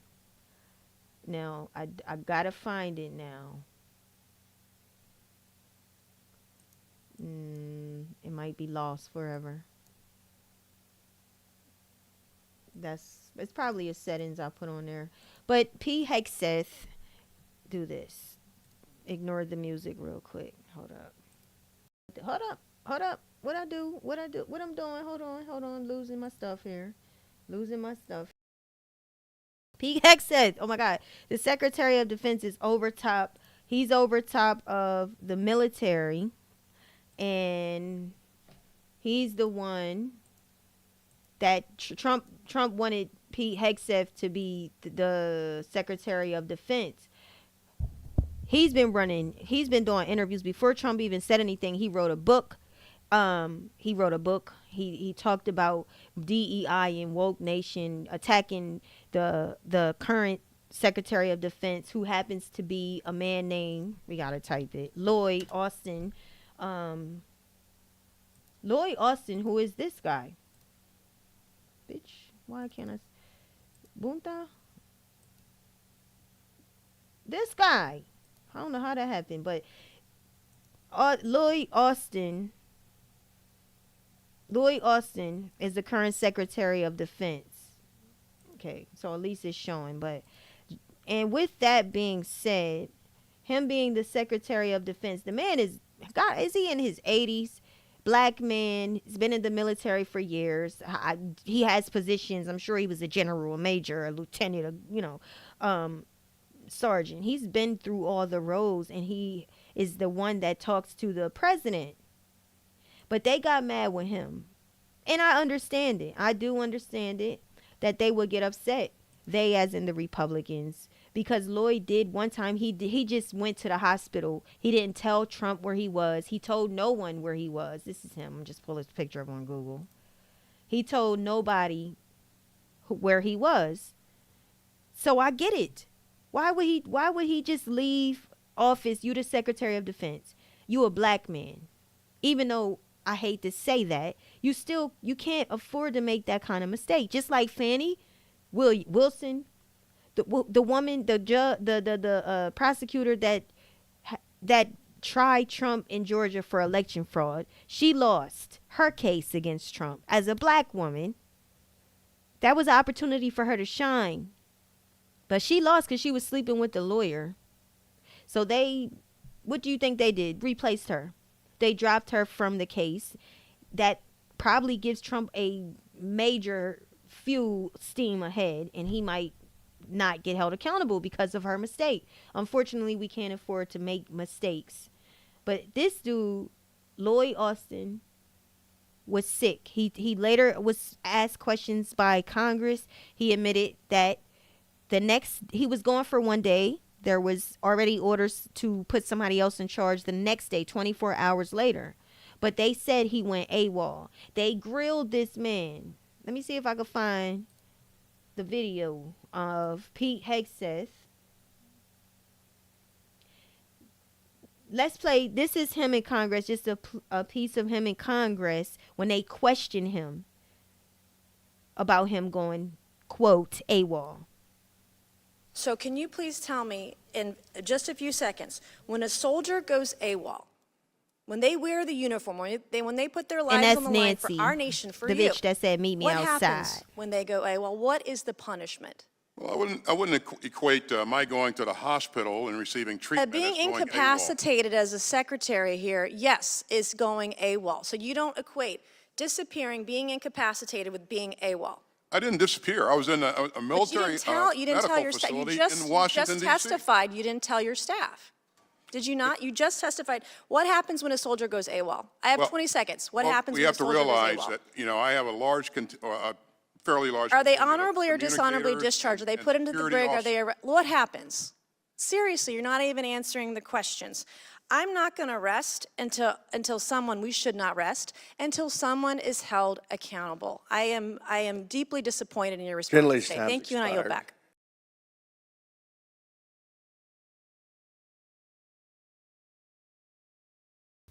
Now I gotta find it now. It might be lost forever. It's probably a settings I put on there. But Pete Hegseth, do this. Ignore the music real quick. Hold up. What I'm doing? Hold on. Losing my stuff here. Pete Hegseth. Oh my God. The Secretary of Defense is over top. He's over top of the military. And he's the one that Trump wanted Pete Hegseth to be the Secretary of Defense. He's been doing interviews before Trump even said anything. He wrote a book. He talked about DEI and woke nation attacking the current Secretary of Defense, who happens to be a man named, we gotta type it, Lloyd Austin. Lloyd Austin, who is this guy? Bitch, why can't I? Bunta? This guy. I don't know how that happened, but Lloyd Austin is the current Secretary of Defense. Okay, so at least it's showing. And with that being said, him being the Secretary of Defense, the man is he in his 80s? Black man, he's been in the military for years. He has positions. I'm sure he was a general, a major, a lieutenant, sergeant. He's been through all the roles, and he is the one that talks to the president. But they got mad with him. And I understand it. I do understand it, that they would get upset. They, as in the Republicans. Because Lloyd did one time, he just went to the hospital. He didn't tell Trump where he was. He told no one where he was. This is him. I'm just pulling his picture up on Google. He told nobody where he was. So I get it. Why would he just leave office? You the Secretary of Defense. You a black man. Even though I hate to say that, you can't afford to make that kind of mistake. Just like Fannie Wilson, the woman, the prosecutor that tried Trump in Georgia for election fraud, she lost her case against Trump. As a black woman, that was an opportunity for her to shine. But she lost because she was sleeping with the lawyer. So what do you think they did? Replaced her. They dropped her from the case. That probably gives Trump a major fuel steam ahead, and he might not get held accountable because of her mistake. Unfortunately, we can't afford to make mistakes. But this dude, Lloyd Austin, was sick. He later was asked questions by Congress. He admitted that he was gone for one day. There was already orders to put somebody else in charge the next day, 24 hours later. But they said he went AWOL. They grilled this man. Let me see if I can find the video of Pete Hegseth. Let's play. This is him in Congress, just a piece of him in Congress when they question him about him going, quote, AWOL. So can you please tell me in just a few seconds, when a soldier goes AWOL, when they wear the uniform, when they put their lives on the line for our nation, for the you, bitch that said meet me what outside. happens when they go AWOL? What is the punishment? Well, I wouldn't equate my going to the hospital and receiving treatment Being as going incapacitated as a secretary here, yes, is going AWOL. So you don't equate disappearing, being incapacitated with being AWOL. I didn't disappear. I was in a military you didn't tell your staff. You in just Washington, D.C. testified. You didn't tell your staff. Did you not? You just testified. What happens when a soldier goes AWOL? I have 20 seconds. What happens when a soldier goes AWOL? We have to realize that, I have a fairly large. Are they honorably or dishonorably discharged? Are they put into the brig? Are they what happens? Seriously, you're not even answering the questions. I'm not going to rest until someone, we should not rest, until someone is held accountable. I am deeply disappointed in your response today. Thank you, and I yield back.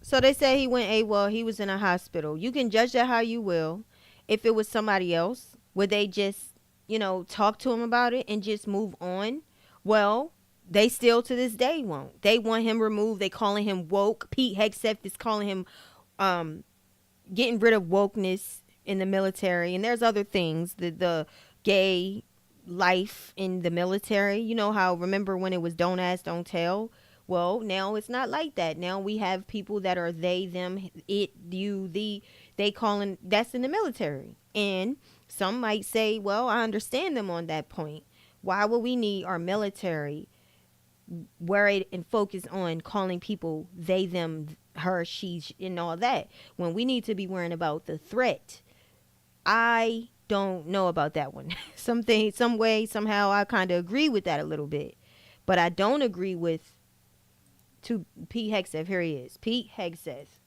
So they say he went AWOL. He was in a hospital. You can judge that how you will. If it was somebody else, would they just, talk to him about it and just move on? Well, they still to this day won't. They want him removed. They calling him woke. Pete Hegseth is calling him getting rid of wokeness in the military. And there's other things. The gay life in the military. You know how, remember when it was don't ask, don't tell? Well, now it's not like that. Now we have people that are they, them, it, you, they calling, that's in the military. And some might say, well, I understand them on that point. Why would we need our military worried and focused on calling people they, them, her, she, and all that, when we need to be worrying about the threat? I don't know about that one. Some way, somehow, I kind of agree with that a little bit. But I don't agree with Pete Hegseth. Here he is. Pete Hegseth.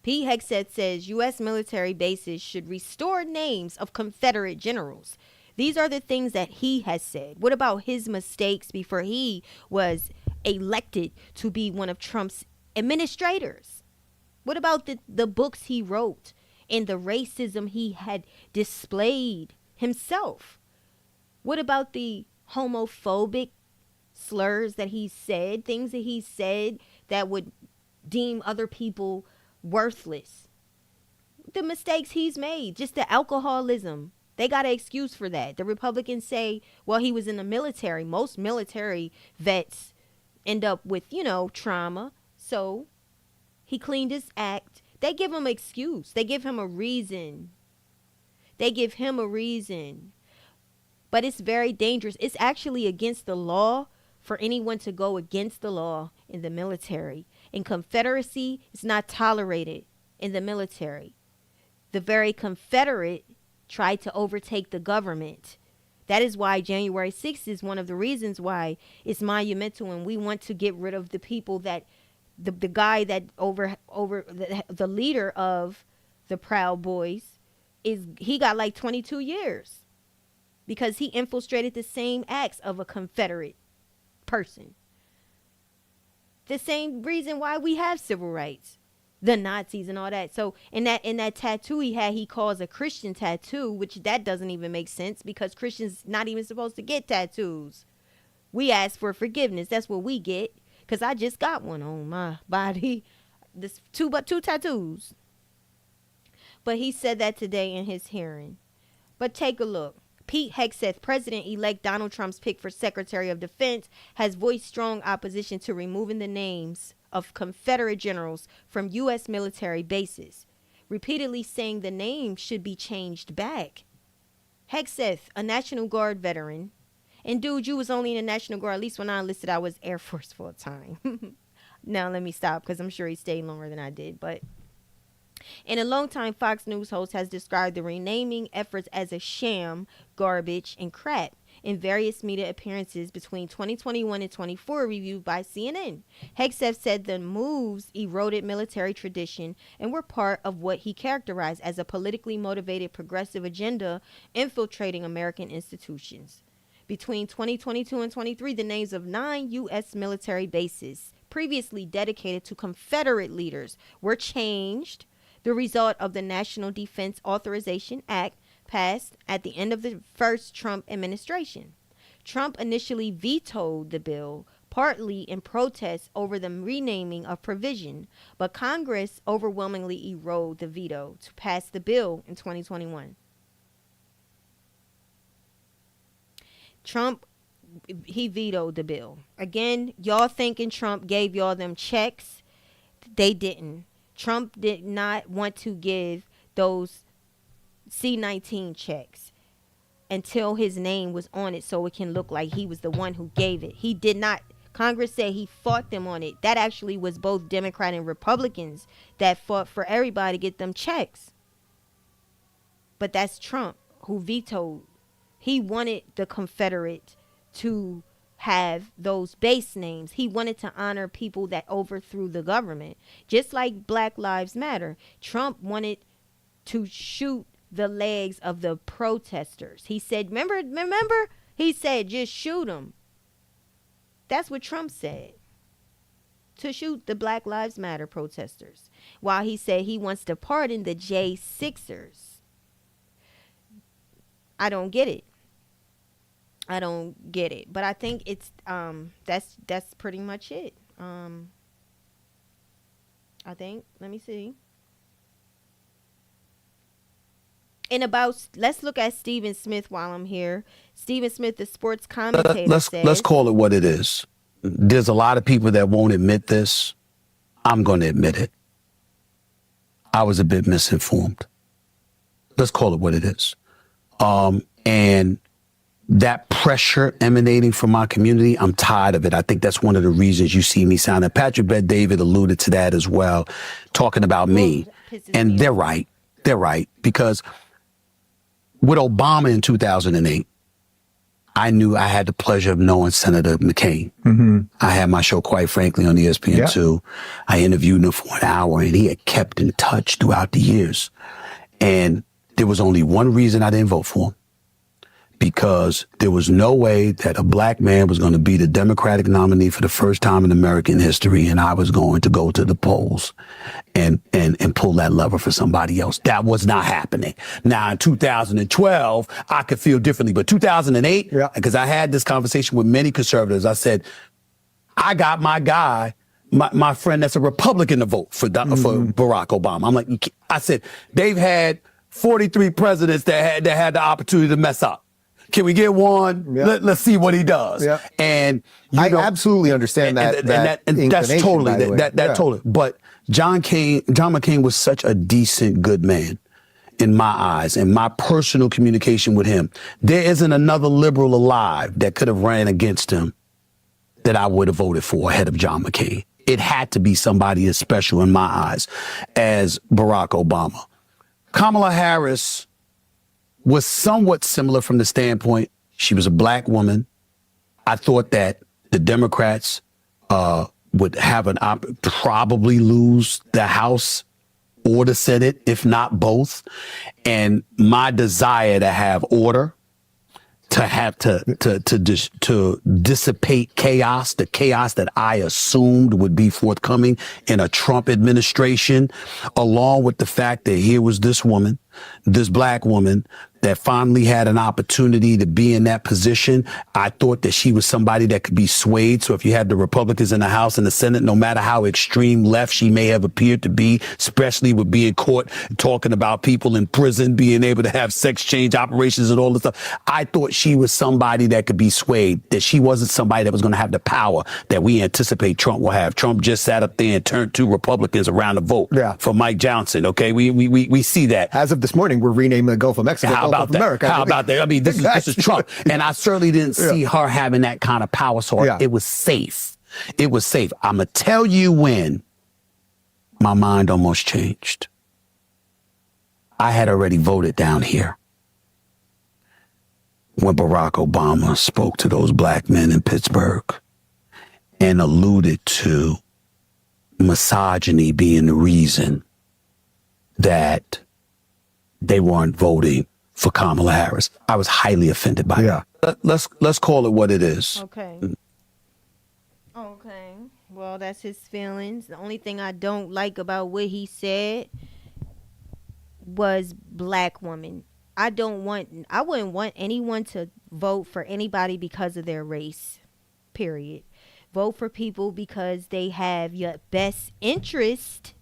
Pete Hegseth says U.S. military bases should restore names of Confederate generals. These are the things that he has said. What about his mistakes before he was elected to be one of Trump's administrators? What about the books he wrote and the racism he had displayed himself? What about the homophobic slurs that he said, things that he said that would deem other people worthless? The mistakes he's made, just the alcoholism. They got an excuse for that. The Republicans say, well, he was in the military. Most military vets end up with, trauma. So he cleaned his act. They give him an excuse. They give him a reason. But it's very dangerous. It's actually against the law for anyone to go against the law in the military. And Confederacy is not tolerated in the military. The very Confederate tried to overtake the government. That is why January 6th is one of the reasons why it's monumental, and we want to get rid of the people that the guy that the leader of the Proud Boys he got like 22 years because he infiltrated the same acts of a Confederate person. The same reason why we have civil rights. The Nazis and all that. So in that tattoo he calls a Christian tattoo, which that doesn't even make sense because Christians not even supposed to get tattoos. We ask for forgiveness. That's what we get. Because I just got one on my body. Two tattoos. But he said that today in his hearing. But take a look. Pete Hegseth, President-elect Donald Trump's pick for Secretary of Defense, has voiced strong opposition to removing the names of Confederate generals from U.S. military bases, repeatedly saying the name should be changed back. Hegseth, a National Guard veteran, and dude, you was only in the National Guard, at least when I enlisted, I was Air Force for a time. Now let me stop because I'm sure he stayed longer than I did, but... And a longtime Fox News host has described the renaming efforts as a sham, garbage, and crap in various media appearances between 2021 and 24 reviewed by CNN. Hegseth said the moves eroded military tradition and were part of what he characterized as a politically motivated progressive agenda infiltrating American institutions. Between 2022 and 23, the names of 9 U.S. military bases previously dedicated to Confederate leaders were changed, the result of the National Defense Authorization Act passed at the end of the first Trump administration. Trump initially vetoed the bill, partly in protest over the renaming of provision, but Congress overwhelmingly eroded the veto to pass the bill in 2021. Trump, he vetoed the bill. Again, y'all thinking Trump gave y'all them checks. They didn't. Trump did not want to give those C-19 checks until his name was on it so it can look like he was the one who gave it. He did not. Congress said he fought them on it. That actually was both Democrat and Republicans that fought for everybody to get them checks. But that's Trump who vetoed. He wanted the Confederate to have those base names. He wanted to honor people that overthrew the government. Just like Black Lives Matter. Trump wanted to shoot the legs of the protesters. He said, remember? He said, just shoot them. That's what Trump said. To shoot the Black Lives Matter protesters. While he said he wants to pardon the J6ers. I don't get it. But I think it's that's pretty much it. I think, let me see. And let's look at Stephen Smith while I'm here. Stephen Smith, the sports commentator, says, let's call it what it is. There's a lot of people that won't admit this. I'm going to admit it. I was a bit misinformed. Let's call it what it is. And that pressure emanating from my community, I'm tired of it. I think that's one of the reasons you see me sounding. Patrick Bet-David alluded to that as well, talking about me. And they're right. They're right. Because with Obama in 2008, I knew I had the pleasure of knowing Senator McCain. I had my show, quite frankly, on ESPN2. I interviewed him for an hour, and he had kept in touch throughout the years. And there was only one reason I didn't vote for him. Because there was no way that a black man was going to be the Democratic nominee for the first time in American history, and I was going to go to the polls and pull that lever for somebody else. That was not happening. Now, in 2012, I could feel differently, but 2008, because I had this conversation with many conservatives, I said, I got my guy, my friend that's a Republican to vote for Barack Obama. I'm like, I said, they've had 43 presidents that had the opportunity to mess up. Can we get one? Let's see what he does. And I absolutely understand that. And that's totally totally. But John McCain was such a decent, good man in my eyes, and my personal communication with him. There isn't another liberal alive that could have ran against him that I would have voted for ahead of John McCain. It had to be somebody as special in my eyes as Barack Obama. Kamala Harris was somewhat similar from the standpoint she was a black woman. I thought that the Democrats would have probably lose the House or the Senate, if not both. And my desire to have order, to dissipate chaos, the chaos that I assumed would be forthcoming in a Trump administration, along with the fact that here was this woman, this black woman, that finally had an opportunity to be in that position. I thought that she was somebody that could be swayed. So if you had the Republicans in the House and the Senate, no matter how extreme left she may have appeared to be, especially with being caught talking about people in prison, being able to have sex change operations and all this stuff, I thought she was somebody that could be swayed, that she wasn't somebody that was going to have the power that we anticipate Trump will have. Trump just sat up there and turned 2 Republicans around to vote for Mike Johnson. Okay, we see that. As of this morning, we're renaming the Gulf of Mexico Gulf of America. How about that? I mean, this is Trump. And I certainly didn't see her having that kind of power. So it was safe. It was safe. I'm going to tell you when my mind almost changed. I had already voted down here when Barack Obama spoke to those black men in Pittsburgh and alluded to misogyny being the reason that they weren't voting for Kamala Harris. I was highly offended by that. Let's call it what it is. Okay. Okay. Well, that's his feelings. The only thing I don't like about what he said was black woman. I wouldn't want anyone to vote for anybody because of their race. Period. Vote for people because they have your best interest,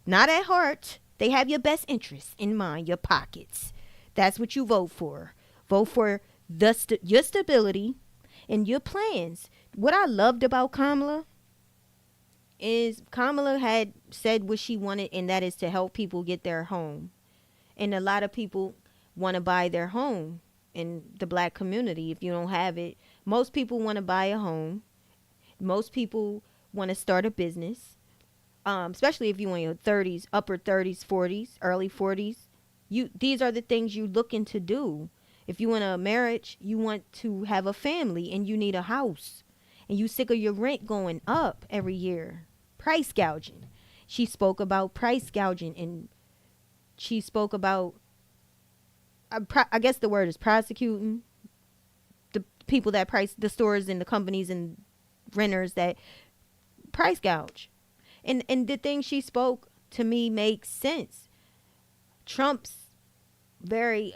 not at heart. They have your best interest in mind, your pockets. That's what you vote for. Vote for your stability and your plans. What I loved about Kamala is Kamala had said what she wanted, and that is to help people get their home. And a lot of people want to buy their home in the black community. If you don't have it, most people want to buy a home. Most people want to start a business. Especially if you're in your 30s, upper 30s, 40s, early 40s. These are the things you're looking to do. If you want a marriage, you want to have a family and you need a house. And you sick of your rent going up every year. Price gouging. She spoke about price gouging, and she spoke about, I guess the word is prosecuting the people that price, the stores and the companies and renters that price gouge. And the thing she spoke to me makes sense. Trump's very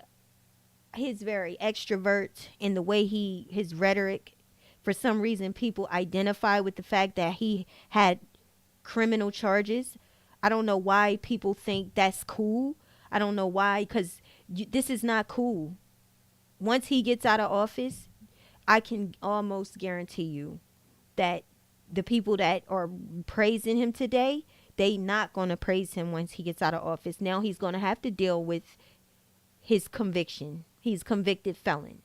extrovert in the way his rhetoric. For some reason, people identify with the fact that he had criminal charges. I don't know why people think that's cool. I don't know why, because this is not cool. Once he gets out of office, I can almost guarantee you that the people that are praising him today, they not going to praise him once he gets out of office. Now he's going to have to deal with his conviction. He's a convicted felon.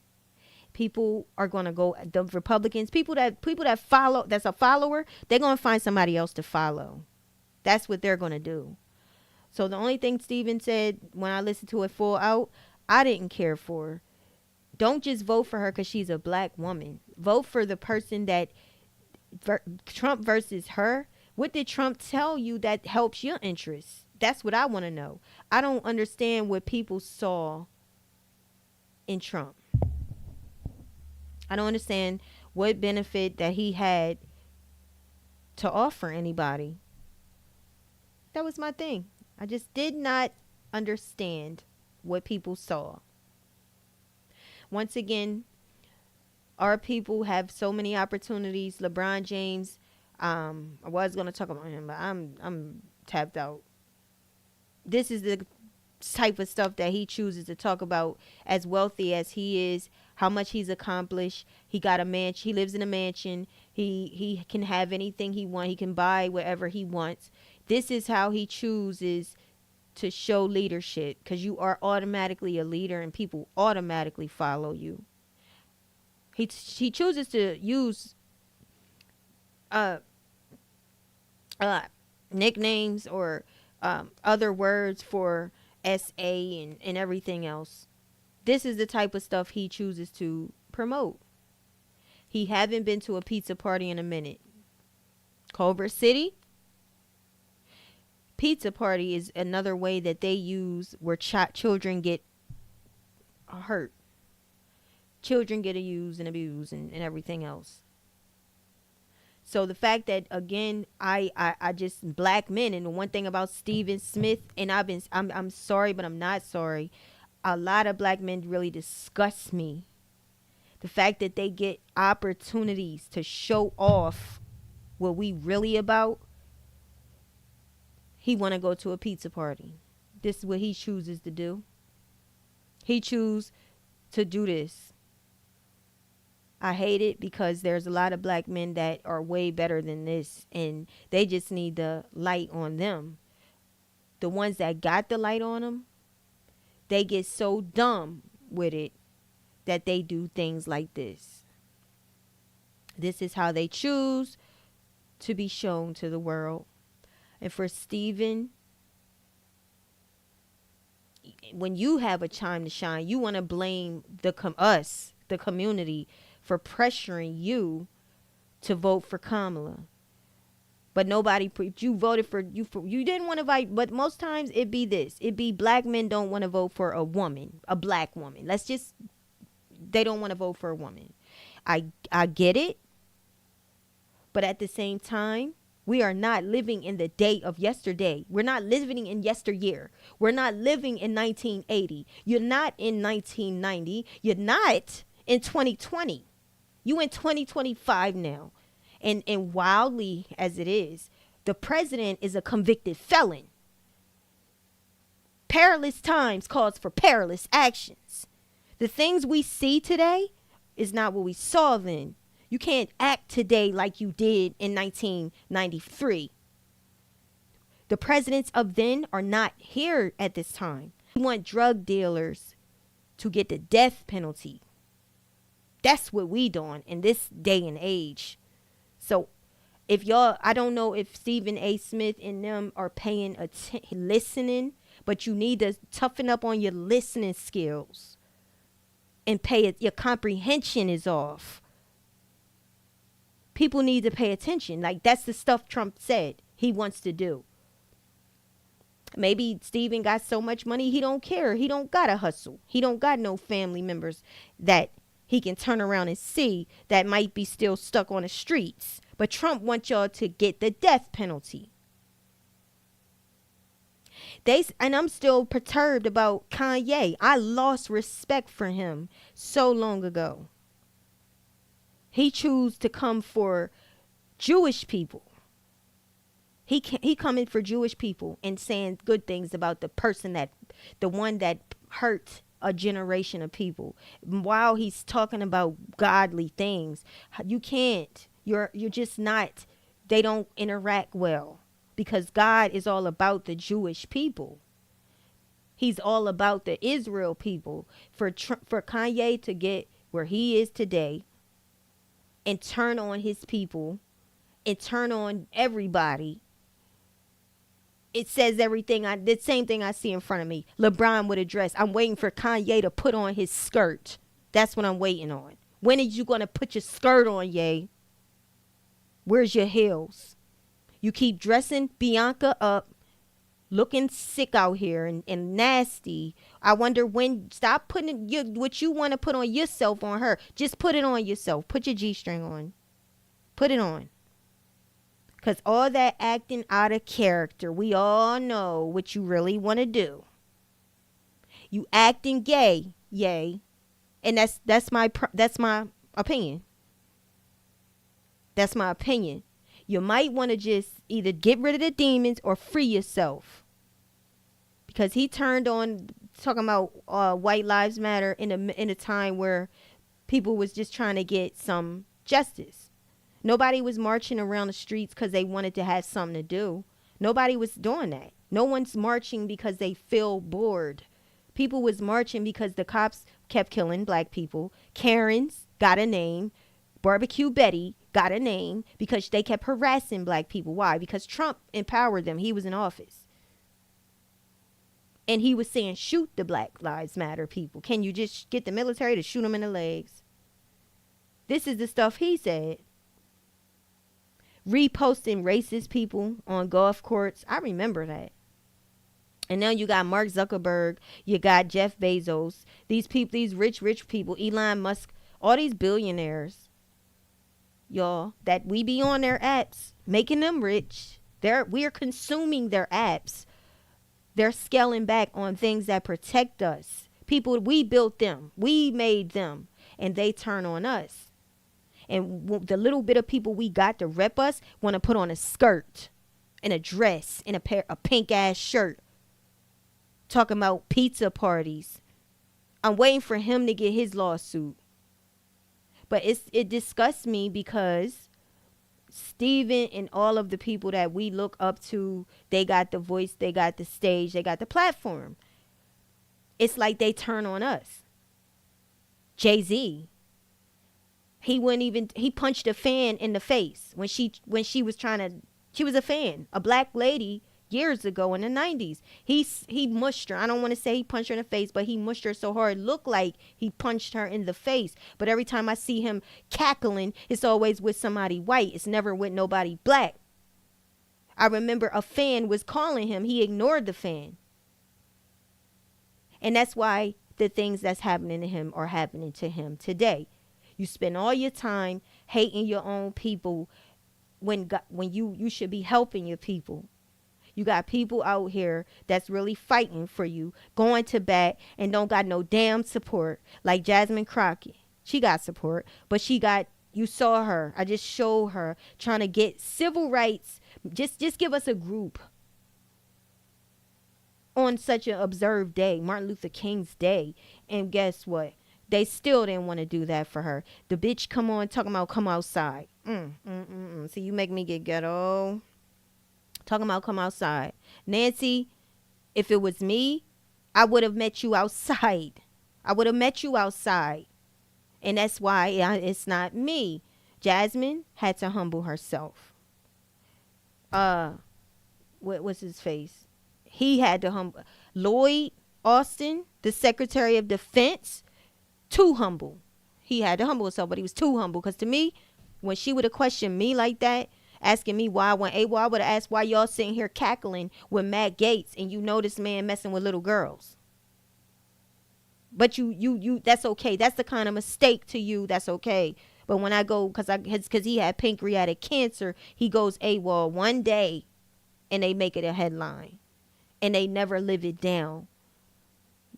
People are going to go, the Republicans, people that follow, that's a follower, they're going to find somebody else to follow. That's what they're going to do. So the only thing Stephen said when I listened to it full out, I didn't care for. Don't just vote for her because she's a black woman. Vote for the person that Trump versus her. What did Trump tell you that helps your interests? That's what I want to know. I don't understand what people saw in Trump. I don't understand what benefit that he had to offer anybody. That was my thing. I just did not understand what people saw. Once again, our people have so many opportunities. LeBron James, I was going to talk about him, but I'm tapped out. This is the type of stuff that he chooses to talk about. As wealthy as he is, how much he's accomplished. He got a mansion. He lives in a mansion. He can have anything he wants. He can buy whatever he wants. This is how he chooses to show leadership, because you are automatically a leader and people automatically follow you. He chooses to use nicknames or other words for SA and everything else. This is the type of stuff he chooses to promote. He haven't been to a pizza party in a minute. Culver City pizza party is another way that they use where children get hurt. Children get abused and everything else. So the fact that, again, I just, black men, and the one thing about Stephen Smith, and I'm sorry, but I'm not sorry. A lot of black men really disgust me. The fact that they get opportunities to show off what we really about. He want to go to a pizza party. This is what he chooses to do. He chooses to do this. I hate it because there's a lot of black men that are way better than this, and they just need the light on them. The ones that got the light on them, they get so dumb with it that they do things like this. This is how they choose to be shown to the world. And for Stephen, when you have a time to shine, you want to blame the community, for pressuring you to vote for Kamala. But nobody, you voted for, you didn't want to vote, but most times it'd be this. It'd be black men don't want to vote for a woman, a black woman. They don't want to vote for a woman. I get it. But at the same time, we are not living in the day of yesterday. We're not living in yesteryear. We're not living in 1980. You're not in 1990. You're not in 2020. You in 2025 now. And wildly as it is, the president is a convicted felon. Perilous times calls for perilous actions. The things we see today is not what we saw then. You can't act today like you did in 1993. The presidents of then are not here at this time. We want drug dealers to get the death penalty. That's what we doing in this day and age. So if y'all, I don't know if Stephen A. Smith and them are paying listening, but you need to toughen up on your listening skills and pay it. Your comprehension is off. People need to pay attention. Like, that's the stuff Trump said he wants to do. Maybe Stephen got so much money he don't care. He don't got to hustle. He don't got no family members that he can turn around and see that might be still stuck on the streets. But Trump wants y'all to get the death penalty. And I'm still perturbed about Kanye. I lost respect for him so long ago. He chose to come for Jewish people. He coming for Jewish people and saying good things about the one that hurt a generation of people. While he's talking about godly things, you can't. You're just not. They don't interact well because God is all about the Jewish people. He's all about the Israel people. For Kanye to get where he is today and turn on his people and turn on everybody, it says everything. The same thing I see in front of me. LeBron with a dress. I'm waiting for Kanye to put on his skirt. That's what I'm waiting on. When are you going to put your skirt on, Ye? Where's your heels? You keep dressing Bianca up, looking sick out here and nasty. I wonder when, stop putting what you want to put on yourself on her. Just put it on yourself. Put your G-string on. Put it on. Because all that acting out of character, we all know what you really want to do. You acting gay, Ye. And that's my opinion. That's my opinion. You might want to just either get rid of the demons or free yourself. Because he turned on talking about White Lives Matter in a time where people was just trying to get some justice. Nobody was marching around the streets because they wanted to have something to do. Nobody was doing that. No one's marching because they feel bored. People was marching because the cops kept killing black people. Karens got a name. Barbecue Betty got a name because they kept harassing black people. Why? Because Trump empowered them. He was in office. And he was saying, shoot the Black Lives Matter people. Can you just get the military to shoot them in the legs? This is the stuff he said. Reposting racist people on golf courts. I remember that. And now you got Mark Zuckerberg. You got Jeff Bezos. These people, these rich people, Elon Musk, all these billionaires, y'all, that we be on their apps, making them rich. We are consuming their apps. They're scaling back on things that protect us. People, we built them. We made them. And they turn on us. And the little bit of people we got to rep us want to put on a skirt and a dress and a pink ass shirt. Talking about pizza parties. I'm waiting for him to get his lawsuit. But it disgusts me because Steven and all of the people that we look up to, they got the voice, they got the stage, they got the platform. It's like they turn on us. Jay-Z. He punched a fan in the face when she was she was a fan, a black lady years ago in the 90s. He mushed her. I don't want to say he punched her in the face, but he mushed her so hard it looked like he punched her in the face. But every time I see him cackling, it's always with somebody white. It's never with nobody black. I remember a fan was calling him. He ignored the fan. And that's why the things that's happening to him are happening to him today. You spend all your time hating your own people when you should be helping your people. You got people out here that's really fighting for you, going to bat, and don't got no damn support. Like Jasmine Crockett. She got support, but you saw her. I just showed her trying to get civil rights. Just give us a group on such an observed day, Martin Luther King's day. And guess what? They still didn't want to do that for her. The bitch come on talking about come outside. See, you make me get ghetto. Talking about come outside. Nancy, if it was me, I would have met you outside. I would have met you outside. And that's why it's not me. Jasmine had to humble herself. What was his face? He had to humble. Lloyd Austin, the Secretary of Defense, too humble. He had to humble himself, but he was too humble. Because to me, when she would have questioned me like that, asking me why I went AWOL, I would have asked why y'all sitting here cackling with Matt Gaetz and you know this man messing with little girls. But you that's okay. That's the kind of mistake to you. That's okay. But when I go, because he had pancreatic cancer, he goes AWOL one day and they make it a headline. And they never live it down.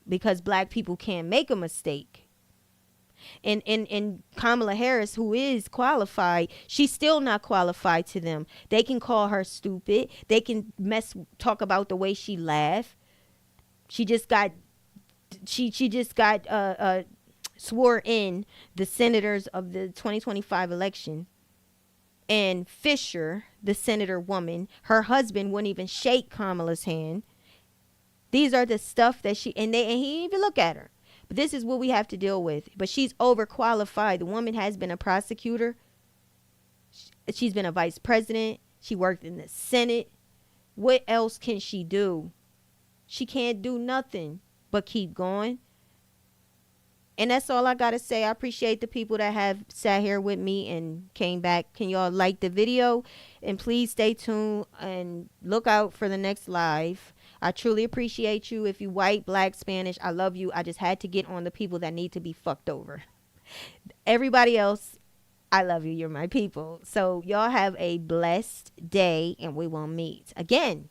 Because black people can't make a mistake. And Kamala Harris, who is qualified, she's still not qualified to them. They can call her stupid. They can talk about the way she laughed. She just got swore in the senators of the 2025 election. And Fisher, the senator woman, her husband wouldn't even shake Kamala's hand. These are the stuff that he didn't even look at her. But this is what we have to deal with. But she's overqualified. The woman has been a prosecutor. She's been a vice president. She worked in the Senate. What else can she do? She can't do nothing but keep going. And that's all I got to say. I appreciate the people that have sat here with me and came back. Can y'all like the video? And please stay tuned and look out for the next live. I truly appreciate you. If you white, black, Spanish, I love you. I just had to get on the people that need to be fucked over. Everybody else, I love you. You're my people. So y'all have a blessed day, and we will meet again.